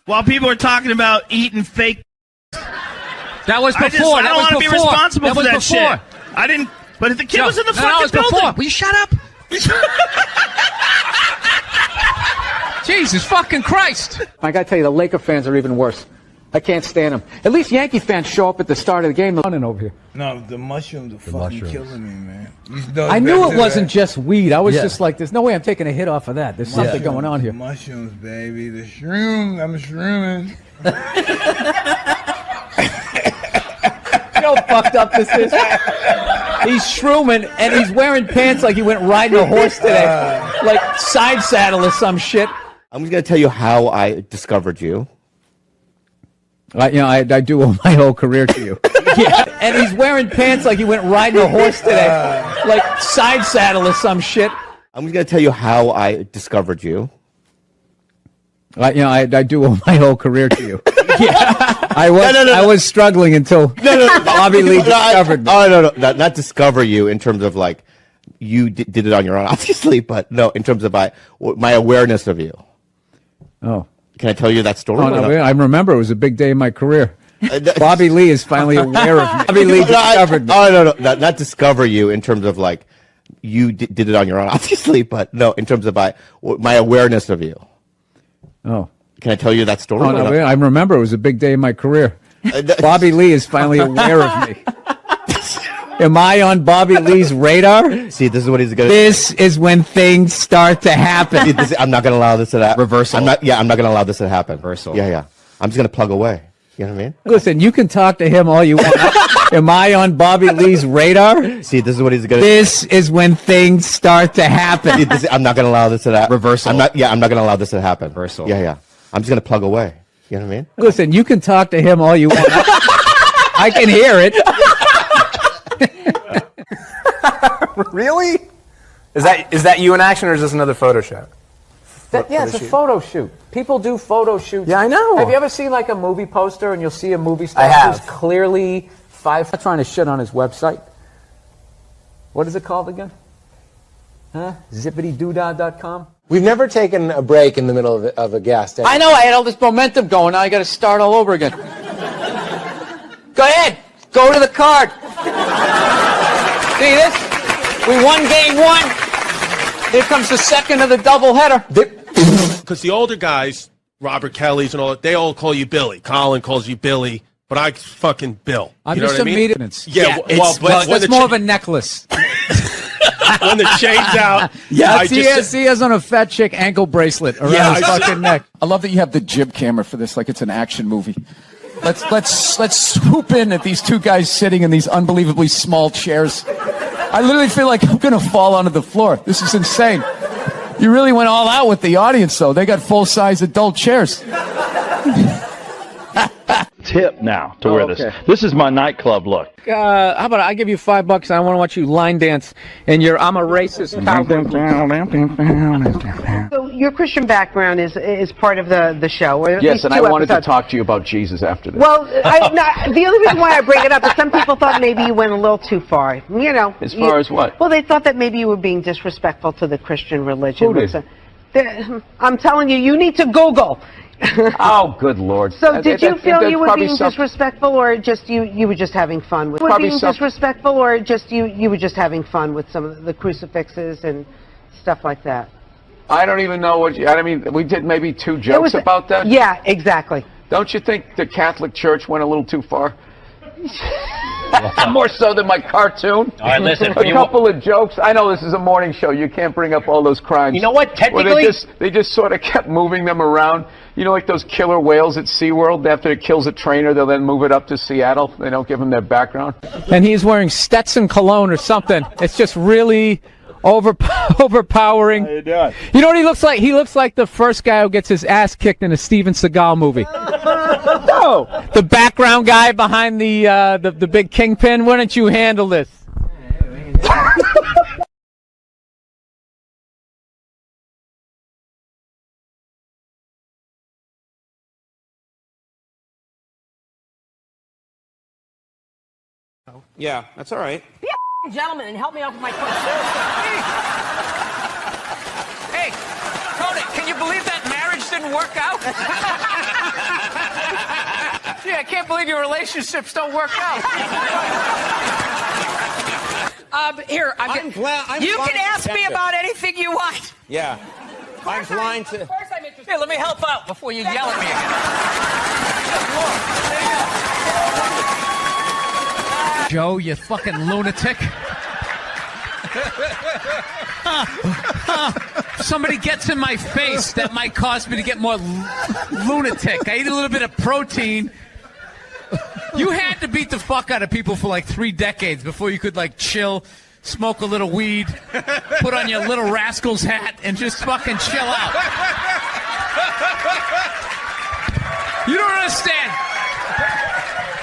While people are talking about eating fake, that was before. I don't want to be responsible for that shit. I didn't But if the kid was in the No, fucking it's before. building. Will you shut up? Jesus fucking Christ. I gotta tell you, the Laker fans are even worse. I can't stand them. At least Yankee fans show up at the start of the game. Running over here. No, the mushrooms are fucking mushrooms. killing me, man. I knew it wasn't just weed. I was just like, there's no way I'm taking a hit off of that. There's something going on here. Mushrooms, baby. The shrooms. I'm shrooming. You know how fucked up this is? He's shrooming, and he's wearing pants like he went riding a horse today. Like side saddle or some shit. I'm just going to tell you how I discovered you. I do owe my whole career to you. Yeah. And he's wearing pants like he went riding a horse today. Like side saddle or some shit. I'm just going to tell you how I discovered you. I do owe my whole career to you. Yeah. I was struggling until Bobby Lee discovered me. Oh, no. Not discover you in terms of like you did it on your own, obviously, but no, in terms of my awareness of you. Oh. Can I tell you that story? Oh, no, I remember it was a big day in my career. Bobby Lee is finally aware of me. Bobby Lee discovered me. Oh, no. Not discover you in terms of like you did it on your own, obviously, but no, in terms of my awareness of you. Oh. Can I tell you that story? Oh, no, I remember it was a big day in my career. Bobby Lee is finally aware of me. Am I on Bobby Lee's radar? See, this is what he's going to... This is when things start to happen. I'm not going to allow this to happen. Reversal. I'm not going to allow this to happen. Reversal. Yeah. I'm just going to plug away. You know what I mean? Listen, you can talk to him all you want. Am I on Bobby Lee's radar? See, this is what he's going to... This is when things start to happen. I'm not going to allow this to happen. Reversal. I'm not going to allow this to happen. Reversal. Yeah. I'm just going to plug away. You know what I mean? Listen, you can talk to him all you want. I can hear it. Really? Is that you in action, or is this another photo shoot? Yeah, it's a photo shoot. People do photo shoots. Yeah, I know. Have you ever seen like a movie poster and you'll see a movie star I have. who's clearly I'm not trying to shit on his website. What is it called again? Zippitydoodah.com? We've never taken a break in the middle of a guest. I know, I had all this momentum going. Now I got to start all over again. Go ahead. Go to the card. See this? We won game one. Here comes the second of the doubleheader. Because the older guys, Robert Kelly's and all that, they all call you Billy. Colin calls you Billy, but I fucking Bill. I'm you know just what I mean? Yeah, it's more of a necklace. When the chain's out. Yeah, he has on a fat chick ankle bracelet around his fucking neck. I love that you have the jib camera for this, like it's an action movie. Let's swoop in at these two guys sitting in these unbelievably small chairs. I literally feel like I'm gonna fall onto the floor. This is insane. You really went all out with the audience, though. They got full-size adult chairs. Tip now to wear this. This is my nightclub look. How about I give you $5 and I want to watch you line dance in your I'm a racist cowboy. So your Christian background is part of the show. Or at Yes, least and two I wanted episodes. to talk to you about Jesus after this. Well, the only reason why I bring it up is some people thought maybe you went a little too far. You know. As far as what? Well, they thought that maybe you were being disrespectful to the Christian religion. Who did? I'm telling you, you need to Google. Oh, good Lord. So did you feel you were probably being disrespectful, or just you were just having fun with? Probably being disrespectful, or just you were just having fun with some of the crucifixes and stuff like that? I don't even know what I mean, we did maybe two jokes about that. Yeah, exactly. Don't you think the Catholic Church went a little too far? More so than my cartoon. All right, listen. A couple of jokes. I know this is a morning show. You can't bring up all those crimes. You know what? Technically, where they just sort of kept moving them around. You know, like those killer whales at SeaWorld. After it kills a trainer, they'll then move it up to Seattle. They don't give them their background. And he's wearing Stetson cologne or something. It's just really overpowering. How you doing? You know what he looks like? He looks like the first guy who gets his ass kicked in a Steven Seagal movie. No, the background guy behind the big kingpin. Why don't you handle this? Yeah, that's all right. Be a gentleman and help me out with my question. Hey, Tony, can you believe that marriage didn't work out? Gee, I can't believe your relationships don't work out. Here, I'm glad. you can ask me about anything you want. Yeah. I'm blind to. Of course I'm interested. Here, let me help out before you yell at me again. Joe, you fucking lunatic. Somebody gets in my face, that might cause me to get more lunatic. I eat a little bit of protein. You had to beat the fuck out of people for like 3 decades before you could like chill, smoke a little weed, put on your Little Rascals hat, and just fucking chill out. You don't understand.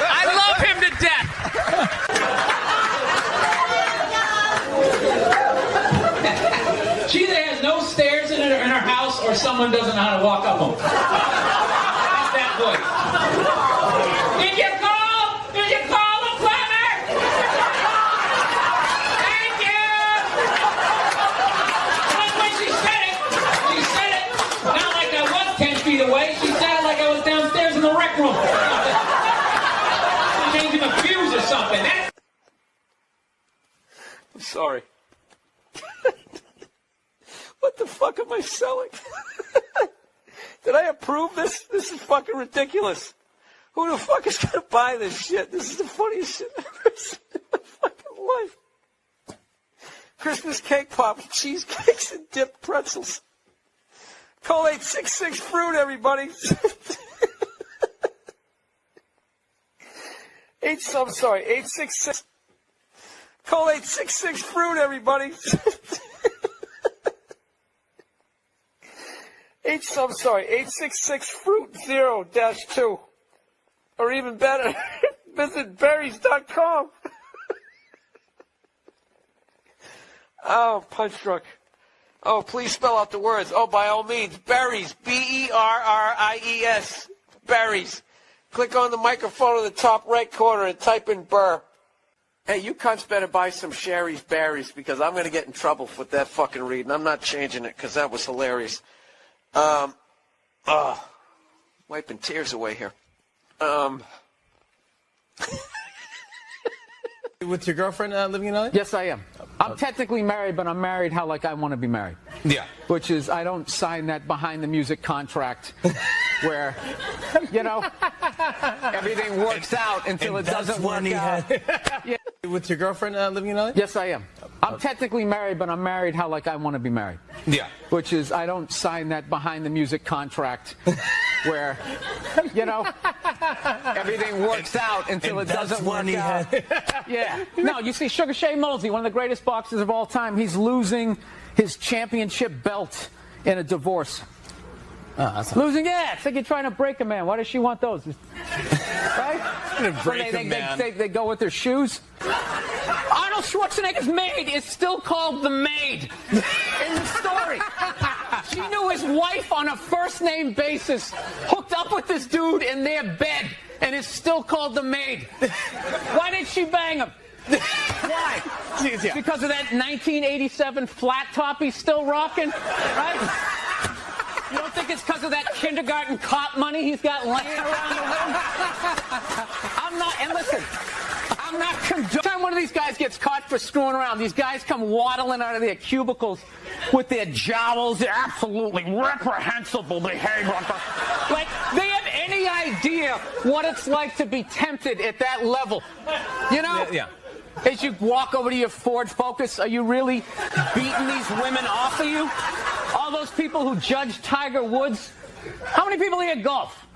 I love him to death. She either has no stairs in her house or someone doesn't know how to walk up them. That's that voice. Did you call? Did you call the plumber? Thank you. That's when she said it. She said it not like I was 10 feet away. She said it like I was downstairs in the rec room. Changing a fuse or something. I'm sorry. What the fuck am I selling? Did I approve this? This is fucking ridiculous. Who the fuck is gonna buy this shit? This is the funniest shit I've ever seen in my fucking life. Christmas cake pop, cheesecakes, and dipped pretzels. Call 866 fruit, everybody. I'm sorry, 866. Call 866 fruit, everybody. I'm sorry, 866 fruit 0-2. Or even better, visit berries.com. Oh, punch drunk. Oh, please spell out the words. Oh, by all means, berries. Berries. Berries. Click on the microphone in the top right corner and type in Burr. Hey, you cunts better buy some Sherry's berries because I'm going to get in trouble with that fucking read, and I'm not changing it because that was hilarious. Wiping tears away here. With your girlfriend living in LA? Yes, I am. I'm technically married, but I'm married how like I want to be married. Yeah. Which is I don't sign that behind the music contract where, you know, everything works out until it doesn't work out. Yeah. With your girlfriend living in LA? Yes, I am. I'm technically married, but I'm married how like I want to be married. Yeah. Which is I don't sign that behind the music contract where, you know, everything works out until it doesn't work out. Yeah. No, you see, Sugar Shea Mosley, one of the greatest boxers of all time, he's losing his championship belt in a divorce. Losing, yeah. It's like you're trying to break a man. Why does she want those? Right? They go with their shoes. Arnold Schwarzenegger's maid is still called the maid in the story. She knew his wife on a first-name basis, hooked up with this dude in their bed, and is still called the maid. Why did she bang him? Why? Because of that 1987 flat top he's still rocking, right? You don't think it's because of that kindergarten cop money he's got laying around the room? I'm not, and listen, I'm not condoning. Every time one of these guys gets caught for screwing around, these guys come waddling out of their cubicles with their jowls, their absolutely reprehensible behavior. Like, they have any idea what it's like to be tempted at that level. You know? Yeah. As you walk over to your Ford Focus, are you really beating these women off of you? All those people who judge Tiger Woods? How many people here golf?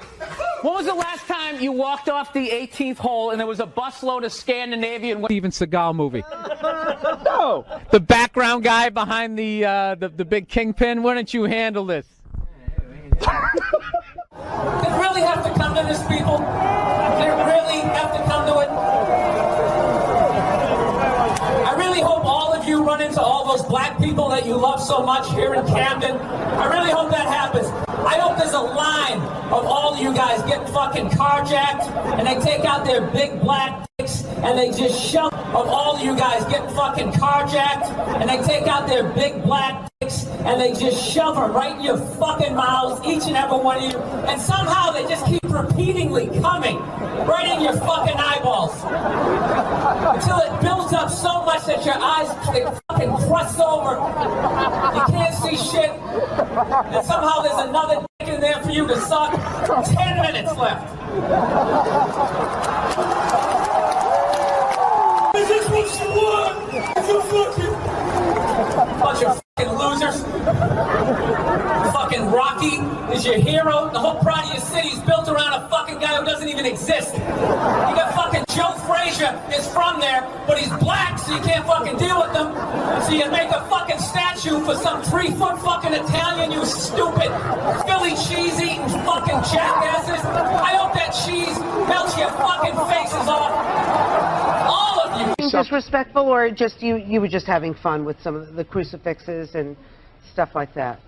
When was the last time you walked off the 18th hole and there was a busload of Scandinavian Steven Seagal movie? No. The background guy behind the big kingpin. Why don't you handle this? They really have to come to this, people. They really have to come to it. I really hope all of you run into all those black people that you love so much here in Camden. I really hope that happens. I hope there's a line of all of you guys get fucking carjacked and they take out their big black dicks and they just shove of all of you guys get fucking carjacked, and they take out their big black dicks, and they just shove them right in your fucking mouths, each and every one of you, and somehow they just keep repeatedly coming right in your fucking eyeballs until it builds up so much that your eyes they fucking crust over. You can't see shit, and somehow there's another dick in there for you to suck. 10 minutes left. Is this what you want? You fucking bunch of fucking losers. Fucking Rocky is your hero. The whole pride of your city is built around a fucking guy who doesn't even exist. You got fucking Joe Frazier is from there, but he's black, so you can't fucking deal with him. So you make a fucking statue for some 3-foot fucking Italian, you stupid Philly cheese eating fucking jackasses. I hope that cheese melts your fucking faces off. All of you. Disrespectful, or just you were just having fun with some of the crucifixes and stuff like that?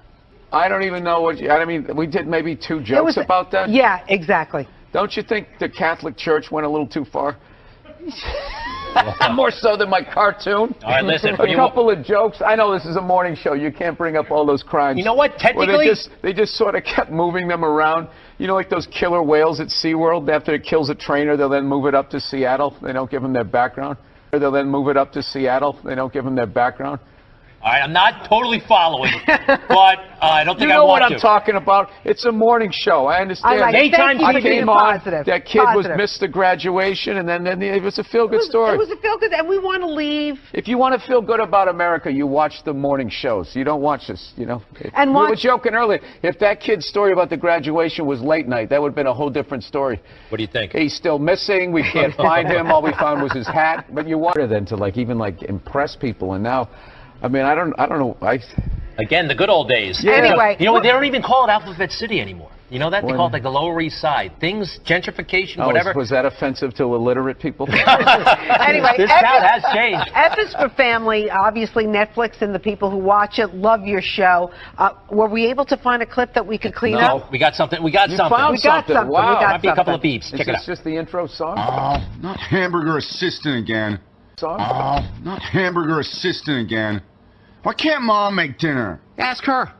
I don't even know what I mean, we did maybe 2 jokes about that. Yeah, exactly. Don't you think the Catholic Church went a little too far? More so than my cartoon. All right, listen. A couple of jokes. I know this is a morning show. You can't bring up all those crimes. You know what? Technically, they just sort of kept moving them around. You know, like those killer whales at SeaWorld. After it kills a trainer, they'll then move it up to Seattle. They don't give them their background. Or they'll then move it up to Seattle. They don't give them their background. All right, I'm not totally following, but I don't think you I know want what to. I'm talking about. It's a morning show. I understand. I came on. That kid missed the graduation, and then it was a feel-good story. It was a feel-good, and we want to leave. If you want to feel good about America, you watch the morning shows. You don't watch this, you know. And we were joking earlier. If that kid's story about the graduation was late night, that would have been a whole different story. What do you think? He's still missing. We can't find him. All we found was his hat. But you wanted then to even impress people, and now. I mean, I don't know. Again, the good old days. Yeah. Anyway. You know what? They don't even call it Alphabet City anymore. You know that? They call it like the Lower East Side. Things, gentrification, whatever. Was that offensive to illiterate people? Anyway, this town has changed. F is for family. Obviously, Netflix and the people who watch it love your show. Were we able to find a clip that we could clean up? No, we got something. We got something. Found something. Wow. Might be a couple of beeps. Check it out. Is this just the intro song? Not hamburger assistant again. Not hamburger assistant again. Why can't Mom make dinner? Ask her.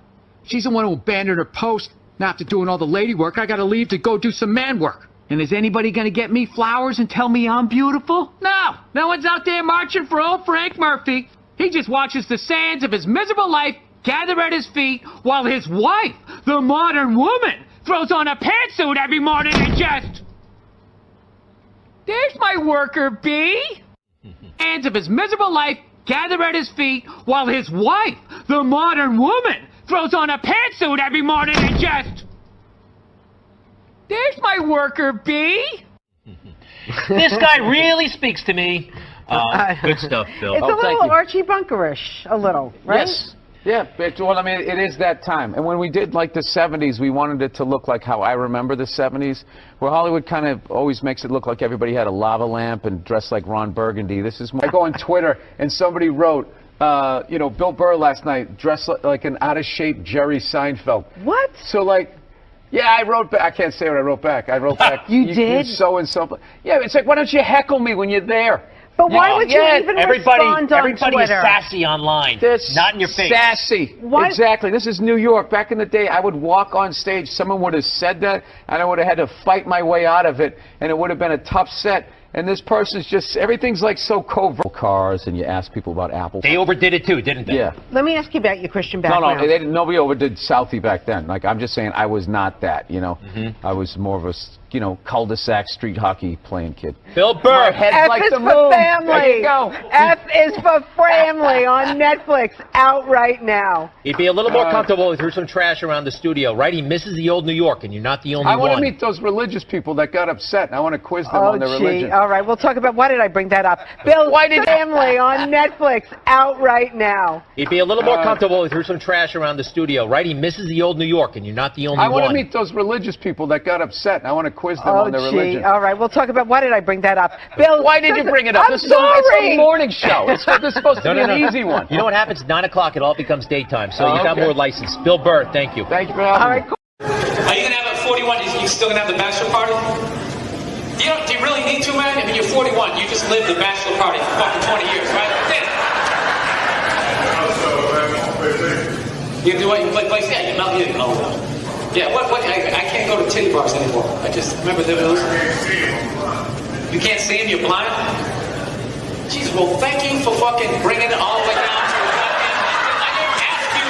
She's the one who abandoned her post. Now after doing all the lady work, I gotta leave to go do some man work. And is anybody gonna get me flowers and tell me I'm beautiful? No. No one's out there marching for old Frank Murphy. He just watches the sands of his miserable life gather at his feet while his wife, the modern woman, throws on a pantsuit every morning and just... There's my worker bee. Sands of his miserable life gather at his feet while his wife, the modern woman, throws on a pantsuit every morning and just... There's my worker bee. This guy really speaks to me. Good stuff, Bill. It's a little Archie Bunkerish, a little, right? Yes. Yeah, well, I mean, it is that time. And when we did, the 70s, we wanted it to look like how I remember the 70s, where Hollywood kind of always makes it look like everybody had a lava lamp and dressed like Ron Burgundy. This is more... I go on Twitter, and somebody wrote, Bill Burr last night dressed like an out-of-shape Jerry Seinfeld. What? So, yeah, I wrote back. I can't say what I wrote back. I wrote back. You did? So-and-so. Yeah, it's like, why don't you heckle me when you're there? But why would you even respond on Twitter? Everybody is sassy online, not in your face. Sassy. Why? Exactly. This is New York. Back in the day, I would walk on stage, someone would have said that, and I would have had to fight my way out of it, and it would have been a tough set. And this person's just, everything's so covert. Cars, and you ask people about Apple. They overdid it too, didn't they? Yeah. Let me ask you about your Christian background. No, nobody overdid Southie back then. I'm just saying I was not that, I was more of a, cul-de-sac street hockey playing kid. Bill Burr. F is for family. There you go. F is for family on Netflix, out right now. He'd be a little more comfortable if he threw some trash around the studio, right? He misses the old New York, and you're not the only one. I want to meet those religious people that got upset. I want to quiz them on their religion. All right, we'll talk about, why did I bring that up? Bill, family on Netflix, out right now. He'd be a little more comfortable if he threw some trash around the studio, right? He misses the old New York, and you're not the only one. I want to meet those religious people that got upset. I want to quiz them on their religion. All right, we'll talk about, why did I bring that up? Bill, why did you bring it up? I'm sorry. It's a morning show. This is supposed to be an easy one. You know what happens? 9 o'clock, it all becomes daytime, so you got more license. Bill Burr, thank you. Thank you for having me. Are you going to have a 41? You still going to have the bachelor party? Do you really need to, man? I mean, you're 41. You just lived the bachelor party for fucking 20 years, right? You do what? You play place? Yeah, you know. Yeah, what? I can't go to titty bars anymore. I just remember those. You can't see him? You're blind? Jeez, well, thank you for fucking bringing it all the way down to I didn't ask you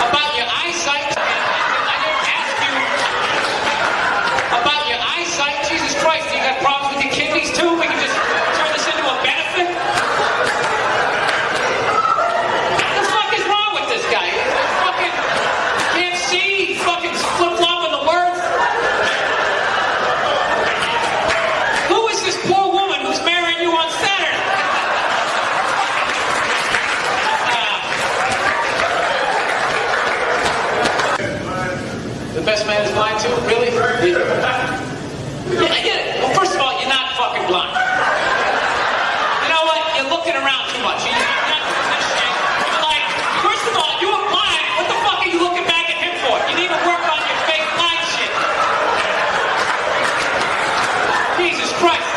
about your eyesight. I didn't ask you about your eyesight. Jesus Christ, you got problems with your kidneys too? We can just turn this into a benefit? What the fuck is wrong with this guy? He fucking can't see. He fucking flip-flopping the words. Who is this poor woman who's marrying you on Saturday? The best man is blind too? Really? Yeah, I get it. Well, first of all, you're not fucking blind. You know what? You're looking around too much. You're not doing this shit. Like, first of all, you were blind. What the fuck are you looking back at him for? You need to work on your fake blind shit. Jesus Christ.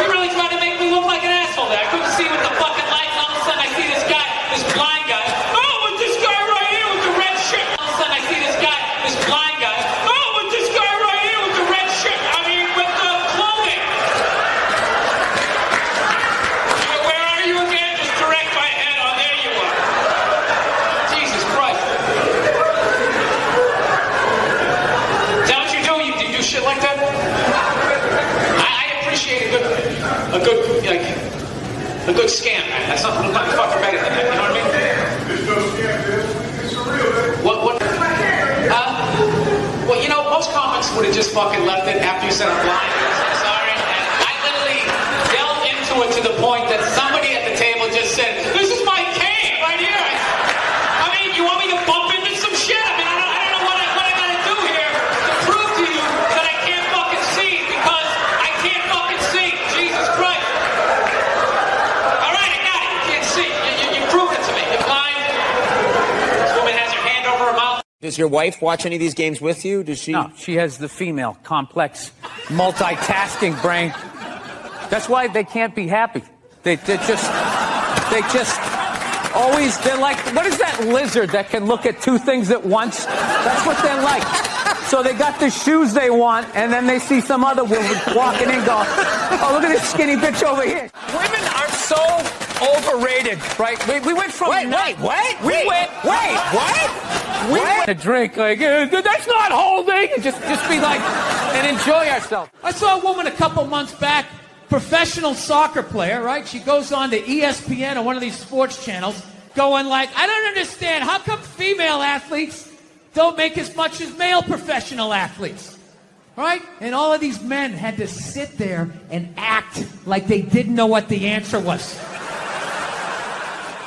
You really tried to make me look like an asshole there. I couldn't see with the fucking lights. All of a sudden I see this guy, this blind guy. Oh, with this guy right here with the red shirt. All of a sudden I see this guy, this blind guy. Oh, with this guy right here with the red shirt. I mean, with the clothing. Where are you again? Just direct my head. Oh, there you are. Jesus Christ. Is that what you do? You do shit like that? I appreciate a good scam, man. That's not fucking better than that. You know what I mean? What? Well, you know, most comics would have just fucking left it after you said I'm blind. I'm sorry. And I literally delved into it to the point that somebody at the table just said, "This is my cave right here." I mean, you want me to bump into some shit? I mean, I don't know what I gotta do here to prove to you that I can't fucking see because I can't fucking see. Jesus Christ. All right, I got it. You can't see. You proved it to me. You're blind. This woman has her hand over her mouth. Does your wife watch any of these games with you? Does she? No, she has the female, complex, multitasking brain. That's why they can't be happy. They just always, they're like, what is that lizard that can look at two things at once? That's what they're like. So they got the shoes they want, and then they see some other woman walking in going, oh, look at this skinny bitch over here. Women are so overrated, right? We went from... What? We went a drink, like, that's not holding. And just be like, and enjoy ourselves. I saw a woman a couple months back, professional soccer player, right? She goes on to ESPN or one of these sports channels, going like, I don't understand. How come female athletes don't make as much as male professional athletes? Right? And all of these men had to sit there and act like they didn't know what the answer was.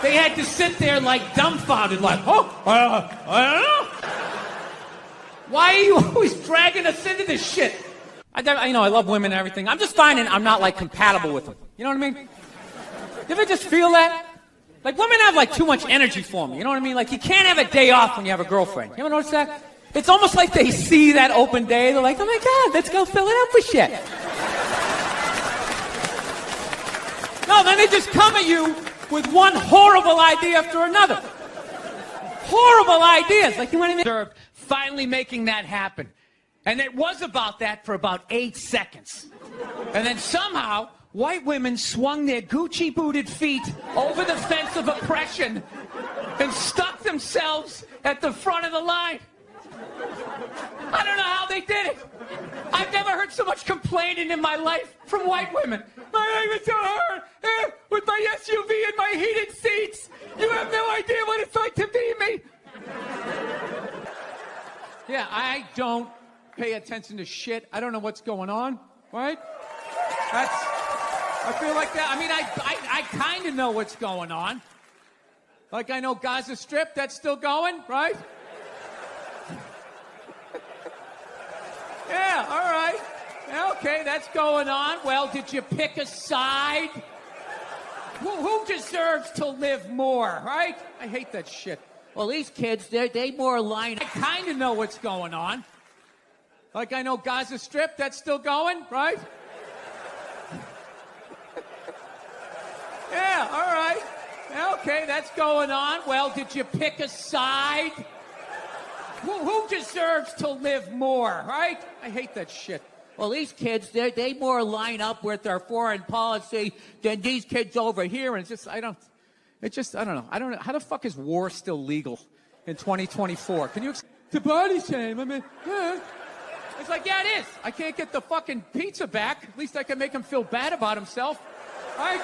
They had to sit there like dumbfounded, like, I don't know. Why are you always dragging us into this shit? I love women and everything. I'm just finding I'm not, like, compatible with them. You know what I mean? You ever just feel that? Like, women have, like, too much energy for me. You know what I mean? Like, you can't have a day off when you have a girlfriend. You ever notice that? It's almost like they see that open day. They're like, oh, my God, let's go fill it up with shit. No, then they just come at you with one horrible idea after another. Horrible ideas. Like, you want to finally making that happen. And it was about that for about 8 seconds. And then somehow, white women swung their Gucci-booted feet over the fence of oppression and stuck themselves at the front of the line. I don't know how they did it. I've never heard so much complaining in my life from white women. My life is so hard with my SUV and my heated seats. You have no idea what it's like to be me. Yeah, I don't pay attention to shit. I don't know what's going on, right? I feel like that. I mean, I kind of know what's going on. Like, I know Gaza Strip, that's still going, right? Yeah, all right. Okay, that's going on. Well, did you pick a side? Who deserves to live more, right? I hate that shit. Well, these kids, they more aligned. I kind of know what's going on. Like I know Gaza Strip, that's still going, right? Yeah, all right. Okay, that's going on. Well, did you pick a side? Who deserves to live more, right? I hate that shit. Well, these kids, they more line up with our foreign policy than these kids over here. And it's just, I don't know. I don't know. How the fuck is war still legal in 2024? Can you, the body shame, I mean, It's like, yeah, it is. I can't get the fucking pizza back. At least I can make him feel bad about himself, right?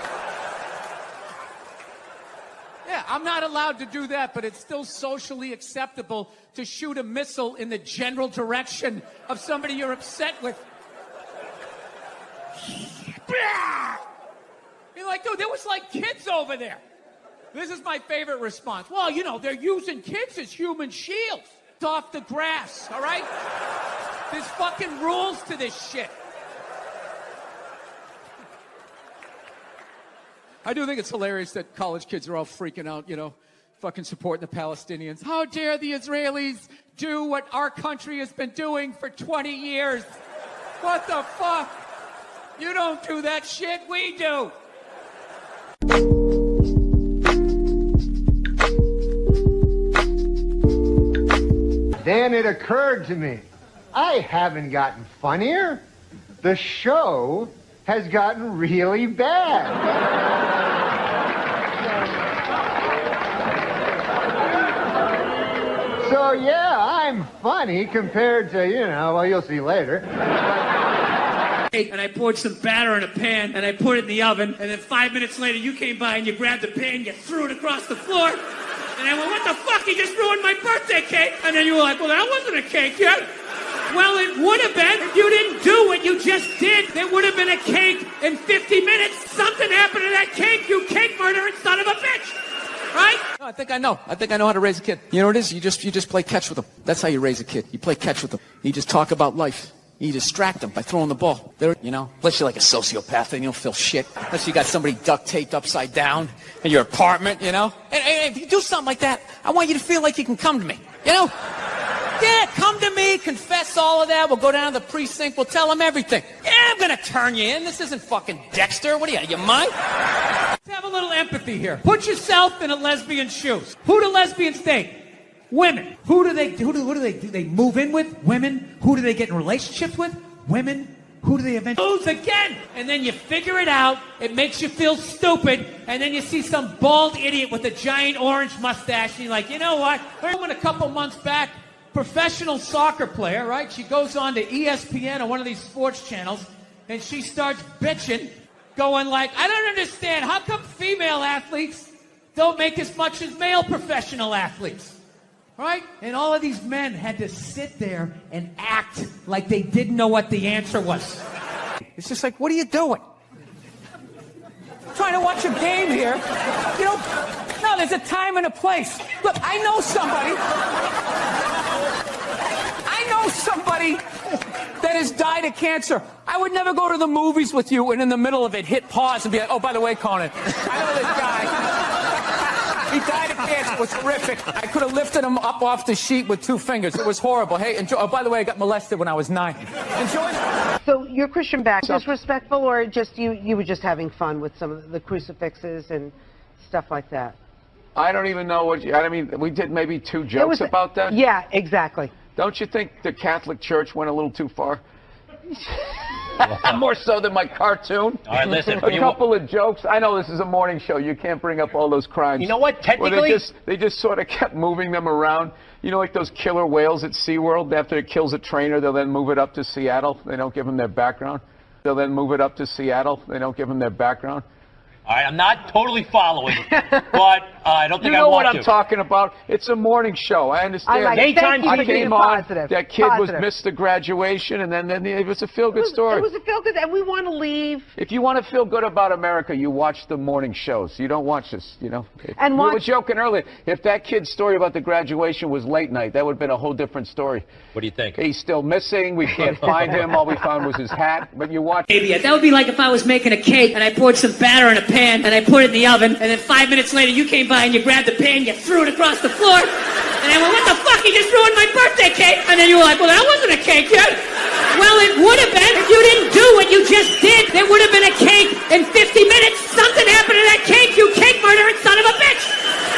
Yeah, I'm not allowed to do that, but it's still socially acceptable to shoot a missile in the general direction of somebody you're upset with. You're like, dude, there was like kids over there. This is my favorite response. Well, you know, they're using kids as human shields. It's off the grass, all right? There's fucking rules to this shit. I do think it's hilarious that college kids are all freaking out, you know, fucking supporting the Palestinians. How dare the Israelis do what our country has been doing for 20 years? What the fuck? You don't do that shit, we do. Then it occurred to me, I haven't gotten funnier. The show has gotten really bad. So yeah, I'm funny compared to, you know, well, you'll see later. And I poured some batter in a pan, and I put it in the oven, and then 5 minutes later, you came by and you grabbed the pan, you threw it across the floor, and I went, what the fuck, you just ruined my birthday cake? And then you were like, well, that wasn't a cake yet. Well, it would have been if you didn't do what you just did. There would have been a cake in 50 minutes. Something happened to that cake, you cake murdering son of a bitch. Right? No, I think I know. I think I know how to raise a kid. You know what it is? You just play catch with them. That's how you raise a kid. You play catch with them. You just talk about life. You distract them by throwing the ball. They're, you know, unless you're like a sociopath, then you don't feel shit. Unless you got somebody duct taped upside down in your apartment, you know. And if you do something like that, I want you to feel like you can come to me, you know. Yeah, come to me, confess all of that. We'll go down to the precinct. We'll tell them everything. Yeah, I'm going to turn you in. This isn't fucking Dexter. What are you mind? Let's have a little empathy here. Put yourself in a lesbian's shoes. Who do lesbians date? Women. Who do they move in with? Women. Who do they get in relationships with? Women. Who do they eventually lose again? And then you figure it out. It makes you feel stupid. And then you see some bald idiot with a giant orange mustache. And you're like, you know what? I went a couple months back. Professional soccer player, right? She goes on to ESPN or one of these sports channels, and she starts bitching, going like, I don't understand. How come female athletes don't make as much as male professional athletes? Right? And all of these men had to sit there and act like they didn't know what the answer was. It's just like, what are you doing? Trying to watch a game here. You know, no, there's a time and a place. Look, I know somebody that has died of cancer. I would never go to the movies with you and in the middle of it hit pause and be like, oh, by the way, Conan, I know this guy. He died of cancer. It was horrific. I could have lifted him up off the sheet with 2 fingers. It was horrible. Hey, enjoy. Oh, by the way, I got molested when I was 9. Enjoy. So your Christian background, disrespectful, or just you were just having fun with some of the crucifixes and stuff like that? I don't even know what I mean, we did maybe 2 jokes about that. Yeah, exactly. Don't you think the Catholic Church went a little too far? More so than my cartoon. All right, listen. A couple of jokes. I know this is a morning show. You can't bring up all those crimes. You know what? Technically, they just sort of kept moving them around. You know, like those killer whales at SeaWorld. After it kills a trainer, they'll then move it up to Seattle. They don't give them their background. They'll then move it up to Seattle. They don't give them their background. All right, I'm not totally following, but I don't think I want to. You know what I'm talking about? It's a morning show. I understand. I came on. That kid missed the graduation, and then it was a feel-good story. It was a feel-good, and we want to leave. If you want to feel good about America, you watch the morning shows. You don't watch this, you know. And we were joking earlier. If that kid's story about the graduation was late night, that would have been a whole different story. What do you think? He's still missing. We can't find him. All we found was his hat. But you watch. Maybe that would be like if I was making a cake and I poured some batter in a pan and I put it in the oven, and then 5 minutes later you came by and you grabbed the pan, you threw it across the floor, and I went, what the fuck, you just ruined my birthday cake? And then you were like, well, that wasn't a cake yet. Something happened to that cake, you cake murdering son of a bitch!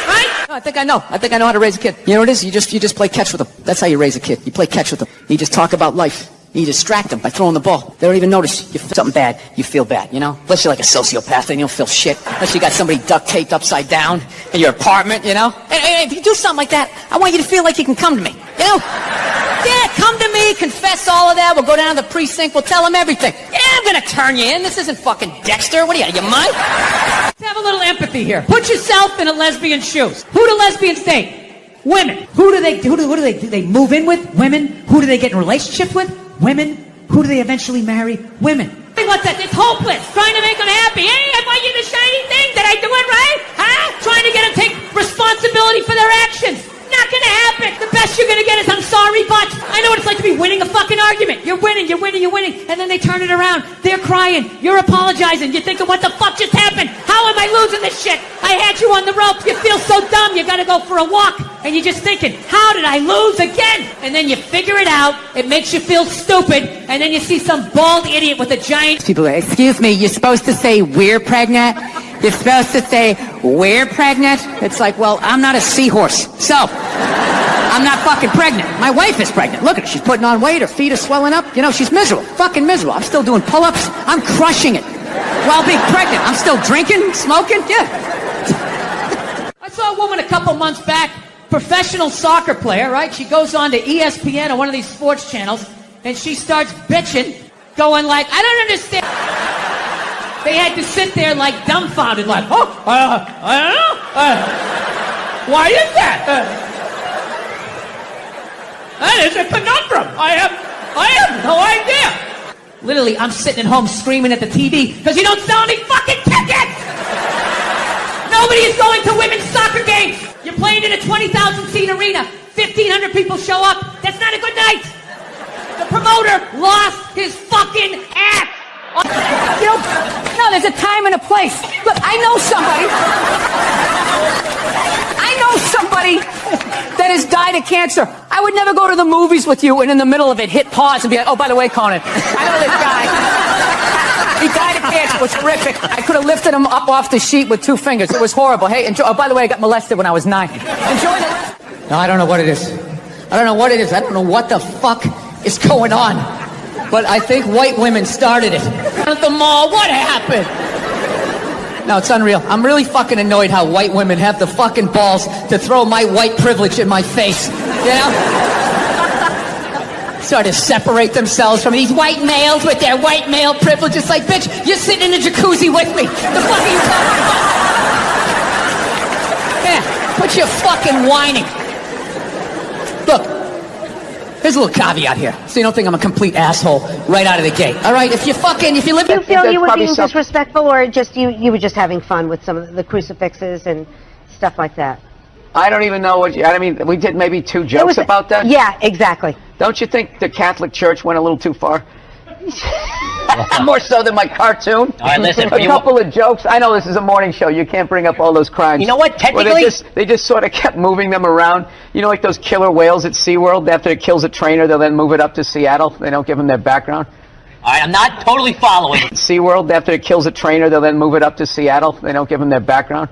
Right? No, I think I know. I think I know how to raise a kid. You know what it is? You just play catch with them. That's how you raise a kid. You play catch with them. You just talk about life. You distract them by throwing the ball. They don't even notice. You feel something bad, you feel bad, you know? Unless you're like a sociopath, then you don't feel shit. Unless you got somebody duct taped upside down in your apartment, you know? And if you do something like that, I want you to feel like you can come to me, you know? Yeah, come to me, confess all of that. We'll go down to the precinct, we'll tell them everything. Yeah, I'm gonna turn you in. This isn't fucking Dexter. What are you, out of your mind? Let's have a little empathy here. Put yourself in a lesbian's shoes. Who do lesbians date? Women. Who do they move in with? Women. Who do they get in relationships with? Women. Who do they eventually marry? Women. What's that? It's hopeless. Trying to make them happy. Hey, I want you the shiny thing. Did I do it right? Huh? Trying to get them to take responsibility for their actions. Not gonna happen. The best you're gonna get is I'm sorry, but I know what it's like to be winning a fucking argument. You're winning, and then they turn it around. They're crying. You're apologizing. You're thinking, what the fuck just happened? How am I losing this shit? I had you on the rope. You feel so dumb. You gotta go for a walk. And you're just thinking, how did I lose again? And then you figure it out. It makes you feel stupid. And then you see some bald idiot with a giant... People go, excuse me, you're supposed to say we're pregnant? You're supposed to say we're pregnant? It's like, well, I'm not a seahorse. So, I'm not fucking pregnant. My wife is pregnant. Look at her. She's putting on weight. Her feet are swelling up. You know, she's miserable. Fucking miserable. I'm still doing pull-ups. I'm crushing it. While being pregnant. I'm still drinking, smoking. Yeah. I saw a woman a couple months back, professional soccer player, right? She goes on to ESPN or one of these sports channels, and she starts bitching, going like, I don't understand. They had to sit there like dumbfounded, like, oh, I don't know. Why is that? That is a conundrum. I have no idea. Literally, I'm sitting at home screaming at the TV because you don't sell any fucking tickets. Nobody is going to women's soccer games. You're playing in a 20,000 seat arena. 1,500 people show up. That's not a good night. The promoter lost his fucking ass. You know, no, there's a time and a place. Look, I know somebody that has died of cancer. I would never go to the movies with you and in the middle of it hit pause and be like, oh, by the way, Conan, I know this guy. He died of cancer. It was horrific. I could have lifted him up off the sheet with 2 fingers. It was horrible. Hey, enjoy. Oh, by the way, I got molested when I was 9. Enjoy the rest. No, I don't know what it is. I don't know what it is. I don't know what the fuck is going on. But I think white women started it. At the mall, what happened? No, it's unreal. I'm really fucking annoyed how white women have the fucking balls to throw my white privilege in my face. You know? Sort of separate themselves from these white males with their white male privilege. It's like, bitch, you're sitting in a jacuzzi with me. The fuck are you talking about? Yeah, put your fucking whining. Look. Here's a little caveat here, so you don't think I'm a complete asshole right out of the gate. All right, if you live... Do you feel you were being disrespectful, or just you were just having fun with some of the crucifixes and stuff like that? I don't even know what I mean, we did maybe 2 jokes about that? Yeah, exactly. Don't you think the Catholic Church went a little too far? More so than my cartoon. All right, listen. A couple of jokes. I know this is a morning show. You can't bring up all those crimes. You know what? Technically, well, they just sort of kept moving them around. You know, like those killer whales at SeaWorld. After it kills a trainer, they'll then move it up to Seattle. They don't give them their background. I am not totally following. SeaWorld. After it kills a trainer, they'll then move it up to Seattle. They don't give them their background.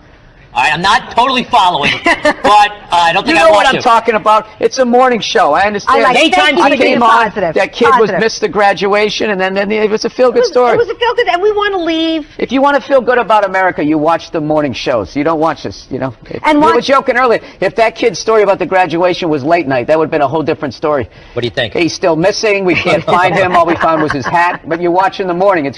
I am not totally following, but I don't think you know what I'm talking about. It's a morning show. I understand. I came on. Positive. That kid missed the graduation, and then it was a feel-good story. It was a feel-good, and we want to leave. If you want to feel good about America, you watch the morning shows. You don't watch this, you know. We were joking earlier. If that kid's story about the graduation was late night, that would have been a whole different story. What do you think? He's still missing. We can't find him. All we found was his hat. But you watch in the morning. It's great.